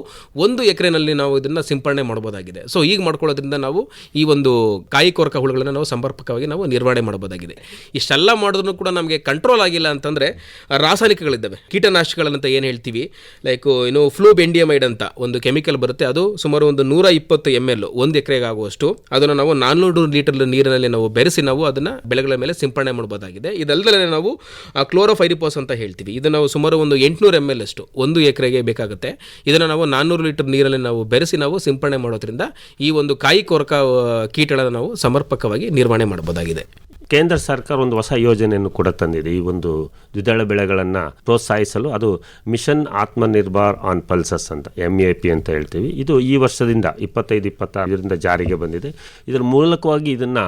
1 ಎಕರೆನಲ್ಲಿ ನಾವು ಇದನ್ನು ಸಿಂಪಡಣೆ ಮಾಡ್ಬೋದಾಗಿದೆ. ಸೊ ಈಗ ಮಾಡ್ಕೊಳ್ಳೋದ್ರಿಂದ ನಾವು ಈ ಒಂದು ಕಾಯಿ ಕೊರಕ ಹುಳುಗಳನ್ನು ನಾವು ಸಮರ್ಪಕವಾಗಿ ನಾವು ನಿರ್ವಹಣೆ ಮಾಡ್ಬೋದಾಗಿದೆ. ಇಷ್ಟೆಲ್ಲ ಮಾಡಿದ್ರೂ ಕೂಡ ನಮಗೆ ಕಂಟ್ರೋಲ್ ಆಗಿಲ್ಲ ಅಂತಂದರೆ ರಾಸಾಯನಿಕಗಳಿದ್ದಾವೆ, ಕೀಟನಾಶಕಗಳಂತ ಏನು ಹೇಳ್ತೀವಿ, ಲೈಕ್ ಫ್ಲೂಬೆಂಡಿಯಮೈಡ್ ಅಂತ ಒಂದು ಕೆಮಿಕಲ್ ಬರುತ್ತೆ. ಅದು ಸುಮಾರು ಒಂದು 120 ml 1 ಎಕರೆಗೆ ಆಗುವಷ್ಟು, ಅದನ್ನು ನಾವು 400 ಲೀಟರ್ ನೀರಿನಲ್ಲಿ ನಾವು ಬೆರೆಸಿ ನಾವು ಅದನ್ನು ಬೆಳೆಗಳ ಮೇಲೆ ಸಿಂಪಡಣೆ ಮಾಡಬಹುದಾಗಿದೆ. ಇದಲ್ಲದೆ ನಾವು ಕ್ಲೋರೋಫೈರಿಪಾಸ್ ಅಂತ ಹೇಳ್ತೀವಿ, ಇದನ್ನು ನಾವು ಸುಮಾರು ಒಂದು 800 ml ಅಷ್ಟು 1 ಎಕರೆಗೆ ಬೇಕಾಗುತ್ತೆ. ಇದನ್ನು ನಾವು 400 ಲೀಟರ್ ನೀರಲ್ಲಿ ನಾವು ಬೆರೆಸಿ ನಾವು ಸಿಂಪಡಣೆ ಮಾಡೋದ್ರಿಂದ ಈ ಒಂದು ಕಾಯಿ ಕೊರಕ ಕೀಟಗಳನ್ನು ನಾವು ಸಮರ್ಪಕವಾಗಿ ನಿರ್ವಹಣೆ ಮಾಡಬಹುದಾಗಿದೆ. ಕೇಂದ್ರ ಸರ್ಕಾರ ಒಂದು ಹೊಸ ಯೋಜನೆಯನ್ನು ಕೂಡ ತಂದಿದೆ ಈ ಒಂದು ದ್ವಿದಳ ಬೆಳೆಗಳನ್ನು ಪ್ರೋತ್ಸಾಹಿಸಲು. ಅದು ಮಿಷನ್ ಆತ್ಮನಿರ್ಭರ್ ಆನ್ ಪಲ್ಸಸ್ ಅಂತ, MAP ಅಂತ ಹೇಳ್ತೀವಿ. ಇದು ಈ ವರ್ಷದಿಂದ 25-26ರಿಂದ ಜಾರಿಗೆ ಬಂದಿದೆ. ಇದರ ಮೂಲಕವಾಗಿ ಇದನ್ನು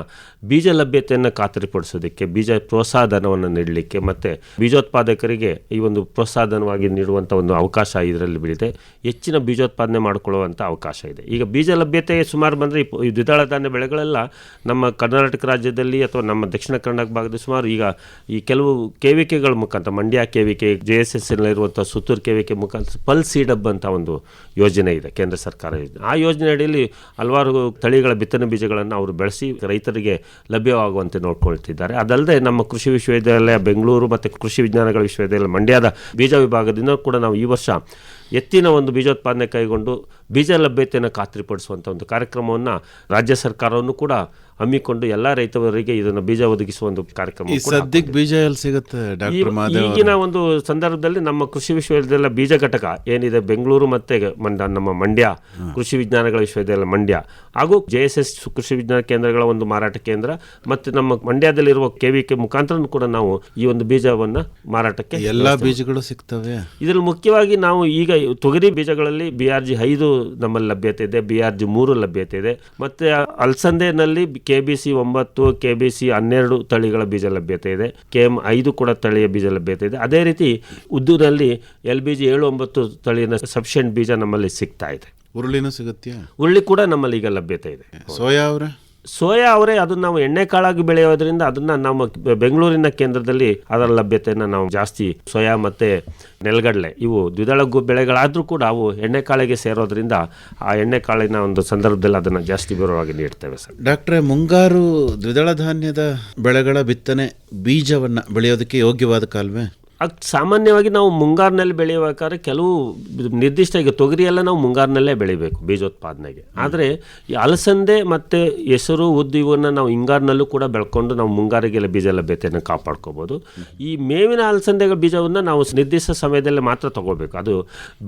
ಬೀಜ ಲಭ್ಯತೆಯನ್ನು ಖಾತರಿಪಡಿಸೋದಕ್ಕೆ, ಬೀಜ ಪ್ರೋತ್ಸಾಹಧನವನ್ನು ನೀಡಲಿಕ್ಕೆ ಮತ್ತು ಬೀಜೋತ್ಪಾದಕರಿಗೆ ಈ ಒಂದು ಪ್ರೋತ್ಸಾಹಧನವಾಗಿ ನೀಡುವಂಥ ಒಂದು ಅವಕಾಶ ಇದರಲ್ಲಿ ಬಿಡಿದೆ. ಹೆಚ್ಚಿನ ಬೀಜೋತ್ಪಾದನೆ ಮಾಡಿಕೊಳ್ಳುವಂಥ ಅವಕಾಶ ಇದೆ. ಈಗ ಬೀಜ ಲಭ್ಯತೆ ಸುಮಾರು ಬಂದರೆ ಈ ದ್ವಿದಳ ಧಾನ್ಯ ಬೆಳೆಗಳೆಲ್ಲ ನಮ್ಮ ಕರ್ನಾಟಕ ರಾಜ್ಯದಲ್ಲಿ ಅಥವಾ ನಮ್ಮ ದಕ್ಷಿಣ ಕನ್ನಡ ಭಾಗದ ಸುಮಾರು ಈಗ ಈ ಕೆಲವು KVKಗಳ ಮುಖಾಂತರ, ಮಂಡ್ಯ KVK, JSSನಲ್ಲಿರುವಂಥ ಸುತ್ತೂರು KVK ಮುಖಾಂತರ ಪಲ್ಸ್ ಸೀಡಬ್ ಅಂತ ಒಂದು ಯೋಜನೆ ಇದೆ, ಕೇಂದ್ರ ಸರ್ಕಾರ ಯೋಜನೆ. ಆ ಯೋಜನೆ ಅಡಿಯಲ್ಲಿ ಹಲವಾರು ತಳಿಗಳ ಬಿತ್ತನೆ ಬೀಜಗಳನ್ನು ಅವರು ಬೆಳೆಸಿ ರೈತರಿಗೆ ಲಭ್ಯವಾಗುವಂತೆ ನೋಡ್ಕೊಳ್ತಿದ್ದಾರೆ. ಅದಲ್ಲದೆ ನಮ್ಮ ಕೃಷಿ ವಿಶ್ವವಿದ್ಯಾಲಯ ಬೆಂಗಳೂರು ಮತ್ತು ಕೃಷಿ ವಿಜ್ಞಾನಗಳ ವಿಶ್ವವಿದ್ಯಾಲಯ ಮಂಡ್ಯದ ಬೀಜ ವಿಭಾಗದಿಂದ ಕೂಡ ನಾವು ಈ ವರ್ಷ ಎತ್ತಿನ ಒಂದು ಬೀಜೋತ್ಪಾದನೆ ಕೈಗೊಂಡು ಬೀಜ ಲಭ್ಯತೆಯನ್ನು ಖಾತ್ರಿಪಡಿಸುವಂಥ ಒಂದು ಕಾರ್ಯಕ್ರಮವನ್ನು ರಾಜ್ಯ ಸರ್ಕಾರವನ್ನು ಕೂಡ ಹಮ್ಮಿಕೊಂಡು ಎಲ್ಲ ರೈತರಿಗೆ ಇದನ್ನು ಬೀಜ ಒದಗಿಸುವ ಒಂದು ಕಾರ್ಯಕ್ರಮ. ಸದ್ಯಕ್ಕೆ ಬೀಜ ಎಲ್ಲಿ ಸಿಗುತ್ತೆ ಡಾಕ್ಟರ್ ಮಾದೇವ್? ಈಗಿನ ಒಂದು ಸಂದರ್ಭದಲ್ಲಿ ನಮ್ಮ ಕೃಷಿ ವಿಶ್ವವಿದ್ಯಾಲಯ ಬೀಜ ಘಟಕ ಏನಿದೆ ಬೆಂಗಳೂರು ಮತ್ತು ನಮ್ಮ ಮಂಡ್ಯ ಕೃಷಿ ವಿಜ್ಞಾನಗಳ ವಿಶ್ವವಿದ್ಯಾಲಯ ಮಂಡ್ಯ ಹಾಗೂ JSS ಕೃಷಿ ವಿಜ್ಞಾನ ಕೇಂದ್ರಗಳ ಒಂದು ಮಾರಾಟ ಕೇಂದ್ರ ಮತ್ತು ನಮ್ಮ ಮಂಡ್ಯದಲ್ಲಿರುವ KVK ಮುಖಾಂತರ ಕೂಡ ನಾವು ಈ ಒಂದು ಬೀಜವನ್ನು ಮಾರಾಟಕ್ಕೆ ಎಲ್ಲ ಬೀಜಗಳು ಸಿಗ್ತವೆ. ಇದರಲ್ಲಿ ಮುಖ್ಯವಾಗಿ ನಾವು ಈಗ ತೊಗರಿ ಬೀಜಗಳಲ್ಲಿ BRG 5 ನಮ್ಮಲ್ಲಿ ಲಭ್ಯತೆ ಇದೆ, BRG 3 ಲಭ್ಯತೆ ಇದೆ. ಮತ್ತು ಅಲಸಂದೆನಲ್ಲಿ KBC 9, KBC 12 ತಳಿಗಳ ಬೀಜ ಲಭ್ಯತೆ ಇದೆ. KM 5 ಕೂಡ ತಳಿಯ ಬೀಜ ಲಭ್ಯತೆ ಇದೆ. ಅದೇ ರೀತಿ ಉದ್ದಿನಲ್ಲಿ LBG 7-9 ತಳಿಯ ಸಫಿಷಿಯೆಂಟ್ ಬೀಜ ನಮ್ಮಲ್ಲಿ ಸಿಗ್ತಾ ಇದೆ. ಹುರುಳಿನೂ ಸಿಗುತ್ತೆ? ಹುರುಳಿ ಕೂಡ ನಮ್ಮಲ್ಲಿ ಈಗ ಲಭ್ಯತೆ ಇದೆ. ಸೋಯಾ ಅವರ ಸೋಯಾ ಅವರೇ ಅದನ್ನು ನಾವು ಎಣ್ಣೆ ಕಾಳಾಗಿ ಬೆಳೆಯೋದ್ರಿಂದ ಅದನ್ನು ನಮ್ಮ ಬೆಂಗಳೂರಿನ ಕೇಂದ್ರದಲ್ಲಿ ಅದರ ಲಭ್ಯತೆಯನ್ನು ನಾವು ಜಾಸ್ತಿ ಸೋಯಾ ಮತ್ತು ನೆಲಗಡಲೆ ಇವು ದ್ವಿದಳ ಬೆಳೆಗಳಾದರೂ ಕೂಡ ಅವು ಎಣ್ಣೆ ಕಾಳಿಗೆ ಸೇರೋದ್ರಿಂದ ಆ ಎಣ್ಣೆ ಕಾಳಿನ ಒಂದು ಸಂದರ್ಭದಲ್ಲಿ ಅದನ್ನು ಜಾಸ್ತಿ ವಿವರವಾಗಿ ನೀಡ್ತೇವೆ ಸರ್. ಡಾಕ್ಟ್ರೇ, ಮುಂಗಾರು ದ್ವಿದಳ ಧಾನ್ಯದ ಬೆಳೆಗಳ ಬಿತ್ತನೆ ಬೀಜವನ್ನು ಬೆಳೆಯೋದಕ್ಕೆ ಯೋಗ್ಯವಾದ ಕಾಲವೇ? ಸಾಮಾನ್ಯವಾಗಿ ನಾವು ಮುಂಗಾರಿನಲ್ಲಿ ಬೆಳೆಯಬೇಕಾದ್ರೆ ಕೆಲವು ನಿರ್ದಿಷ್ಟ, ಈಗ ತೊಗರಿ ಎಲ್ಲ ನಾವು ಮುಂಗಾರಿನಲ್ಲೇ ಬೆಳಿಬೇಕು ಬೀಜೋತ್ಪಾದನೆಗೆ. ಆದರೆ ಈ ಅಲಸಂದೆ ಮತ್ತು ಹೆಸರು ಉದ್ದು ಇವನ್ನ ನಾವು ಹಿಂಗಾರಿನಲ್ಲೂ ಕೂಡ ಬೆಳ್ಕೊಂಡು ನಾವು ಮುಂಗಾರಿಗೆಲ್ಲ ಬೀಜ ಲಭ್ಯತೆಯನ್ನು ಕಾಪಾಡ್ಕೋಬೋದು. ಈ ಮೇವಿನ ಅಲಸಂದೆಗಳ ಬೀಜವನ್ನು ನಾವು ನಿರ್ದಿಷ್ಟ ಸಮಯದಲ್ಲಿ ಮಾತ್ರ ತಗೋಬೇಕು. ಅದು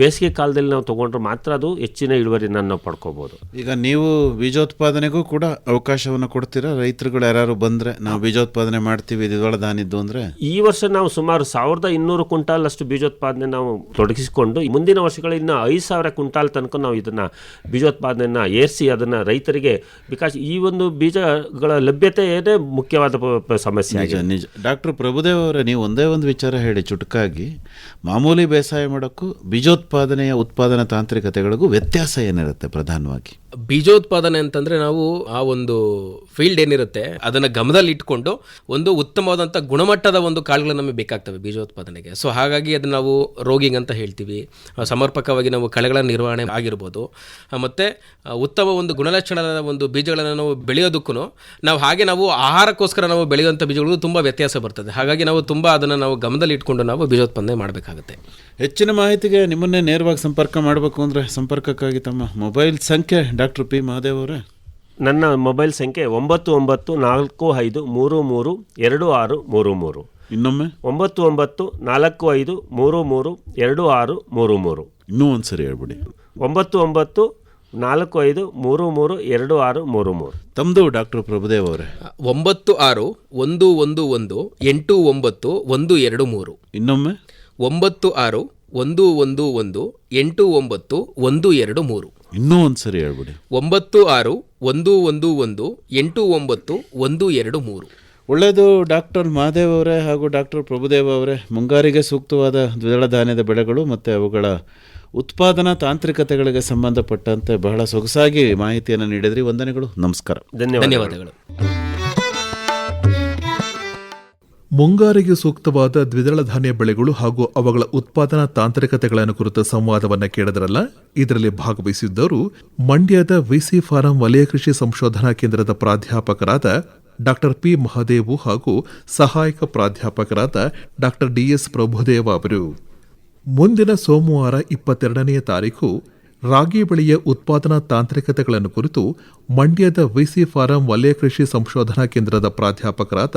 ಬೇಸಿಗೆ ಕಾಲದಲ್ಲಿ ನಾವು ತೊಗೊಂಡ್ರೆ ಮಾತ್ರ ಅದು ಹೆಚ್ಚಿನ ಇಳುವರಿನ ನಾವು ಪಡ್ಕೋಬೋದು. ಈಗ ನೀವು ಬೀಜೋತ್ಪಾದನೆಗೂ ಕೂಡ ಅವಕಾಶವನ್ನು ಕೊಡ್ತೀರಾ? ರೈತರುಗಳು ಯಾರು ಬಂದರೆ ನಾವು ಬೀಜೋತ್ಪಾದನೆ ಮಾಡ್ತೀವಿ ದ್ವಿದಳ ಧಾನ್ಯದ್ದು ಅಂದರೆ? ಈ ವರ್ಷ ನಾವು ಸುಮಾರು 1200 ಕ್ವಿಂಟಾಲ್ ಅಷ್ಟು ಬೀಜೋತ್ಪಾದನೆ ನಾವು ತೊಡಗಿಸಿಕೊಂಡು ಮುಂದಿನ ವರ್ಷಗಳಲ್ಲಿ ಇನ್ನು 5000 ಕ್ವಿಂಟಾಲ್ ತನಕ ನಾವು ಇದನ್ನು ಬೀಜೋತ್ಪಾದನೆಯನ್ನು ಏರಿಸಿ ಅದನ್ನು ರೈತರಿಗೆ, ಬಿಕಾಸ್ ಈ ಒಂದು ಬೀಜಗಳ ಲಭ್ಯತೆಯೇ ಮುಖ್ಯವಾದ ಸಮಸ್ಯೆ ಆಗಿದೆ. ನಿಜ. ಡಾಕ್ಟರ್ ಪ್ರಭುದೇವ್ ಅವರೇ, ನೀವು ಒಂದೇ ಒಂದು ವಿಚಾರ ಹೇಳಿ ಚುಟುಕಾಗಿ. ಮಾಮೂಲಿ ಬೇಸಾಯ ಮಾಡೋಕ್ಕೂ ಬೀಜೋತ್ಪಾದನೆಯ ಉತ್ಪಾದನಾ ತಾಂತ್ರಿಕತೆಗಳಿಗೂ ವ್ಯತ್ಯಾಸ ಏನಿರುತ್ತೆ ಪ್ರಧಾನವಾಗಿ? ಬೀಜೋತ್ಪಾದನೆ ಅಂತಂದರೆ ನಾವು ಆ ಒಂದು ಫೀಲ್ಡ್ ಏನಿರುತ್ತೆ ಅದನ್ನು ಗಮನದಲ್ಲಿ ಇಟ್ಕೊಂಡು ಒಂದು ಉತ್ತಮವಾದಂಥ ಗುಣಮಟ್ಟದ ಒಂದು ಕಾಳುಗಳು ನಮಗೆ ಬೇಕಾಗ್ತವೆ ಬೀಜೋತ್ಪಾದನೆಗೆ. ಸೊ ಹಾಗಾಗಿ ಅದನ್ನು ನಾವು ರೋಗಿಂಗ್ ಅಂತ ಹೇಳ್ತೀವಿ. ಸಮರ್ಪಕವಾಗಿ ನಾವು ಕಳೆಗಳ ನಿರ್ವಹಣೆ ಆಗಿರ್ಬೋದು, ಮತ್ತು ಉತ್ತಮ ಒಂದು ಗುಣಲಕ್ಷಣದ ಒಂದು ಬೀಜಗಳನ್ನು ನಾವು ಬೆಳೆಯೋದಕ್ಕೂ ನಾವು ಹಾಗೆ ನಾವು ಆಹಾರಕ್ಕೋಸ್ಕರ ನಾವು ಬೆಳೆಯುವಂಥ ಬೀಜಗಳು ತುಂಬ ವ್ಯತ್ಯಾಸ ಬರ್ತದೆ. ಹಾಗಾಗಿ ನಾವು ತುಂಬ ಅದನ್ನು ನಾವು ಗಮನದಲ್ಲಿ ಇಟ್ಕೊಂಡು ನಾವು ಬೀಜೋತ್ಪಾದನೆ ಮಾಡಬೇಕಾಗುತ್ತೆ. ಹೆಚ್ಚಿನ ಮಾಹಿತಿಗೆ ನಿಮ್ಮನ್ನೇ ನೇರವಾಗಿ ಸಂಪರ್ಕ ಮಾಡಬೇಕು ಅಂದರೆ ಸಂಪರ್ಕಕ್ಕಾಗಿ ತಮ್ಮ ಮೊಬೈಲ್ ಸಂಖ್ಯೆ ಡಾಕ್ಟರ್ ಪಿ ಮಹಾದೇವ್ ಅವರೇ? ನನ್ನ ಮೊಬೈಲ್ ಸಂಖ್ಯೆ 9945332633. ಇನ್ನೊಮ್ಮೆ 9945332633. ಇನ್ನೂ ಒಂದು ಸರಿ ಹೇಳ್ಬಿಡಿ. 9945332633. ತಮ್ಮದು ಡಾಕ್ಟರ್ ಪ್ರಭುದೇವ್ ಅವರೇ? 9611189123. ಇನ್ನೊಮ್ಮೆ 9611189123. ಇನ್ನೂ ಒಂದು ಸರಿ ಹೇಳ್ಬಿಡಿ. 9611189123. ಒಳ್ಳೆಯದು ಡಾಕ್ಟರ್ ಮಹಾದೇವ್ ಅವರೇ ಹಾಗೂ ಡಾಕ್ಟರ್ ಪ್ರಭುದೇವ್ ಅವರೇ, ಮುಂಗಾರಿಗೆ ಸೂಕ್ತವಾದ ದ್ವಿದಳ ಧಾನ್ಯದ ಬೆಳೆಗಳು ಮತ್ತು ಅವುಗಳ ಉತ್ಪಾದನಾ ತಾಂತ್ರಿಕತೆಗಳಿಗೆ ಸಂಬಂಧಪಟ್ಟಂತೆ ಬಹಳ ಸೊಗಸಾಗಿ ಮಾಹಿತಿಯನ್ನು ನೀಡಿದ್ರಿ. ವಂದನೆಗಳು, ನಮಸ್ಕಾರ. ಧನ್ಯವಾದಗಳು. ಮುಂಗಾರಿಗೆ ಸೂಕ್ತವಾದ ದ್ವಿದಳ ಧಾನ್ಯ ಬೆಳೆಗಳು ಹಾಗೂ ಅವುಗಳ ಉತ್ಪಾದನಾ ತಾಂತ್ರಿಕತೆಗಳನ್ನು ಕುರಿತ ಸಂವಾದವನ್ನು ಕೇಳಿದ್ರಲ್ಲ. ಇದರಲ್ಲಿ ಭಾಗವಹಿಸಿದ್ದವರು ಮಂಡ್ಯದ ವಿಸಿ ಫಾರಂ ವಲಯ ಕೃಷಿ ಸಂಶೋಧನಾ ಕೇಂದ್ರದ ಪ್ರಾಧ್ಯಾಪಕರಾದ ಡಾಕ್ಟರ್ ಪಿ ಮಹಾದೇವು ಹಾಗೂ ಸಹಾಯಕ ಪ್ರಾಧ್ಯಾಪಕರಾದ ಡಾಕ್ಟರ್ ಡಿಎಸ್ ಪ್ರಭುದೇವ ಅವರು. ಮುಂದಿನ ಸೋಮವಾರ 22ನೇ ತಾರೀಕು ರಾಗಿ ಬೆಳೆಯ ಉತ್ಪಾದನಾ ತಾಂತ್ರಿಕತೆಗಳನ್ನು ಕುರಿತು ಮಂಡ್ಯದ ವಿಸಿ ಫಾರಂ ವಲಯ ಕೃಷಿ ಸಂಶೋಧನಾ ಕೇಂದ್ರದ ಪ್ರಾಧ್ಯಾಪಕರಾದ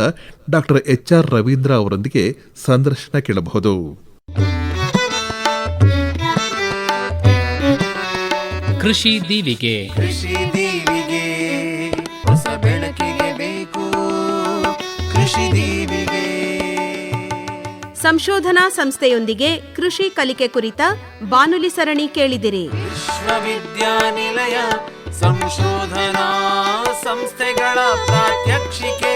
ಡಾಕ್ಟರ್ ಎಚ್ಆರ್ ರವೀಂದ್ರ ಅವರೊಂದಿಗೆ ಸಂದರ್ಶನ ಕೇಳಬಹುದು. ಕೃಷಿ ದೀವಿಗೆ. ಕೃಷಿ ದೀವಿಗೆ ಹೊಸ ಬೆಳಕಿಗೆ ಬೇಕು ಕೃಷಿ ದೀವಿಗೆ. ಸಂಶೋಧನಾ ಸಂಸ್ಥೆಯೊಂದಿಗೆ ಕೃಷಿ ಕಲಿಕೆ ಕುರಿತ ಬಾನುಲಿ ಸರಣಿ ಕೇಳಿದಿರಿ. ವಿಶ್ವವಿದ್ಯಾನಿಲಯ ಸಂಶೋಧನಾ ಸಂಸ್ಥೆಗಳ ಪ್ರಾತ್ಯಕ್ಷಿಕೆ,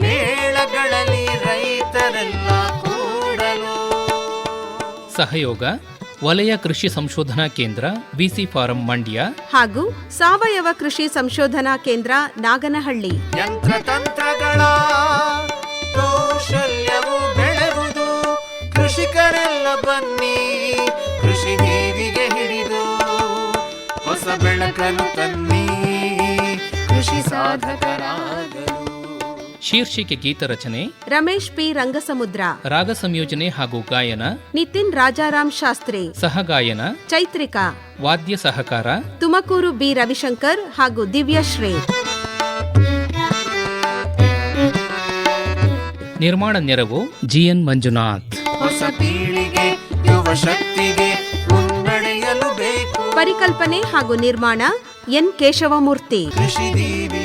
ಮೇಳಗಳಲ್ಲಿ ರೈತರೆಲ್ಲ ಕೂಡಲು. ಸಹಯೋಗ ವಲಯ ಕೃಷಿ ಸಂಶೋಧನಾ ಕೇಂದ್ರ ವಿಸಿ ಫಾರಂ ಮಂಡ್ಯ ಹಾಗೂ ಸಾವಯವ ಕೃಷಿ ಸಂಶೋಧನಾ ಕೇಂದ್ರ ನಾಗನಹಳ್ಳಿ. ಯಂತ್ರತಂತ್ರಗಳ ಕೌಶಲ್ಯವು ಬೆಳೆವುದು, ಕೃಷಿಕರೆಲ್ಲ ಬನ್ನಿ ಕೃಷಿ ದೀವಿಗೆ ಹಿಡಿದು ಹೊಸ ಬೆಳಕನ್ನು ತನ್ನಿ ಕೃಷಿ ಸಾಧಕರಾಗಲು. ಶೀರ್ಷಿಕೆ ಗೀತರಚನೆ ರಮೇಶ್ ಪಿ ರಂಗಸಮುದ್ರ. ರಾಗ ಸಂಯೋಜನೆ ಹಾಗೂ ಗಾಯನ ನಿತಿನ್ ರಾಜಾರಾಮ್ ಶಾಸ್ತ್ರಿ. ಸಹಗಾಯನ ಚೈತ್ರಿಕಾ. ವಾದ್ಯ ಸಹಕಾರ ತುಮಕೂರು ಬಿ ರವಿಶಂಕರ್ ಹಾಗೂ ದಿವ್ಯಶ್ರೀ. ನಿರ್ಮಾಣ ನೆರವು ಜಿಎನ್ ಮಂಜುನಾಥ್. ಹೊಸ ಪೀಳಿಗೆ ಯುವ ಶಕ್ತಿಗೆ ಮುನ್ನಡೆಯಲು ಬೇಕು. ಪರಿಕಲ್ಪನೆ ಹಾಗೂ ನಿರ್ಮಾಣ ಎನ್ ಕೇಶವಮೂರ್ತಿ. ಕೃಷಿ ದೀವಿ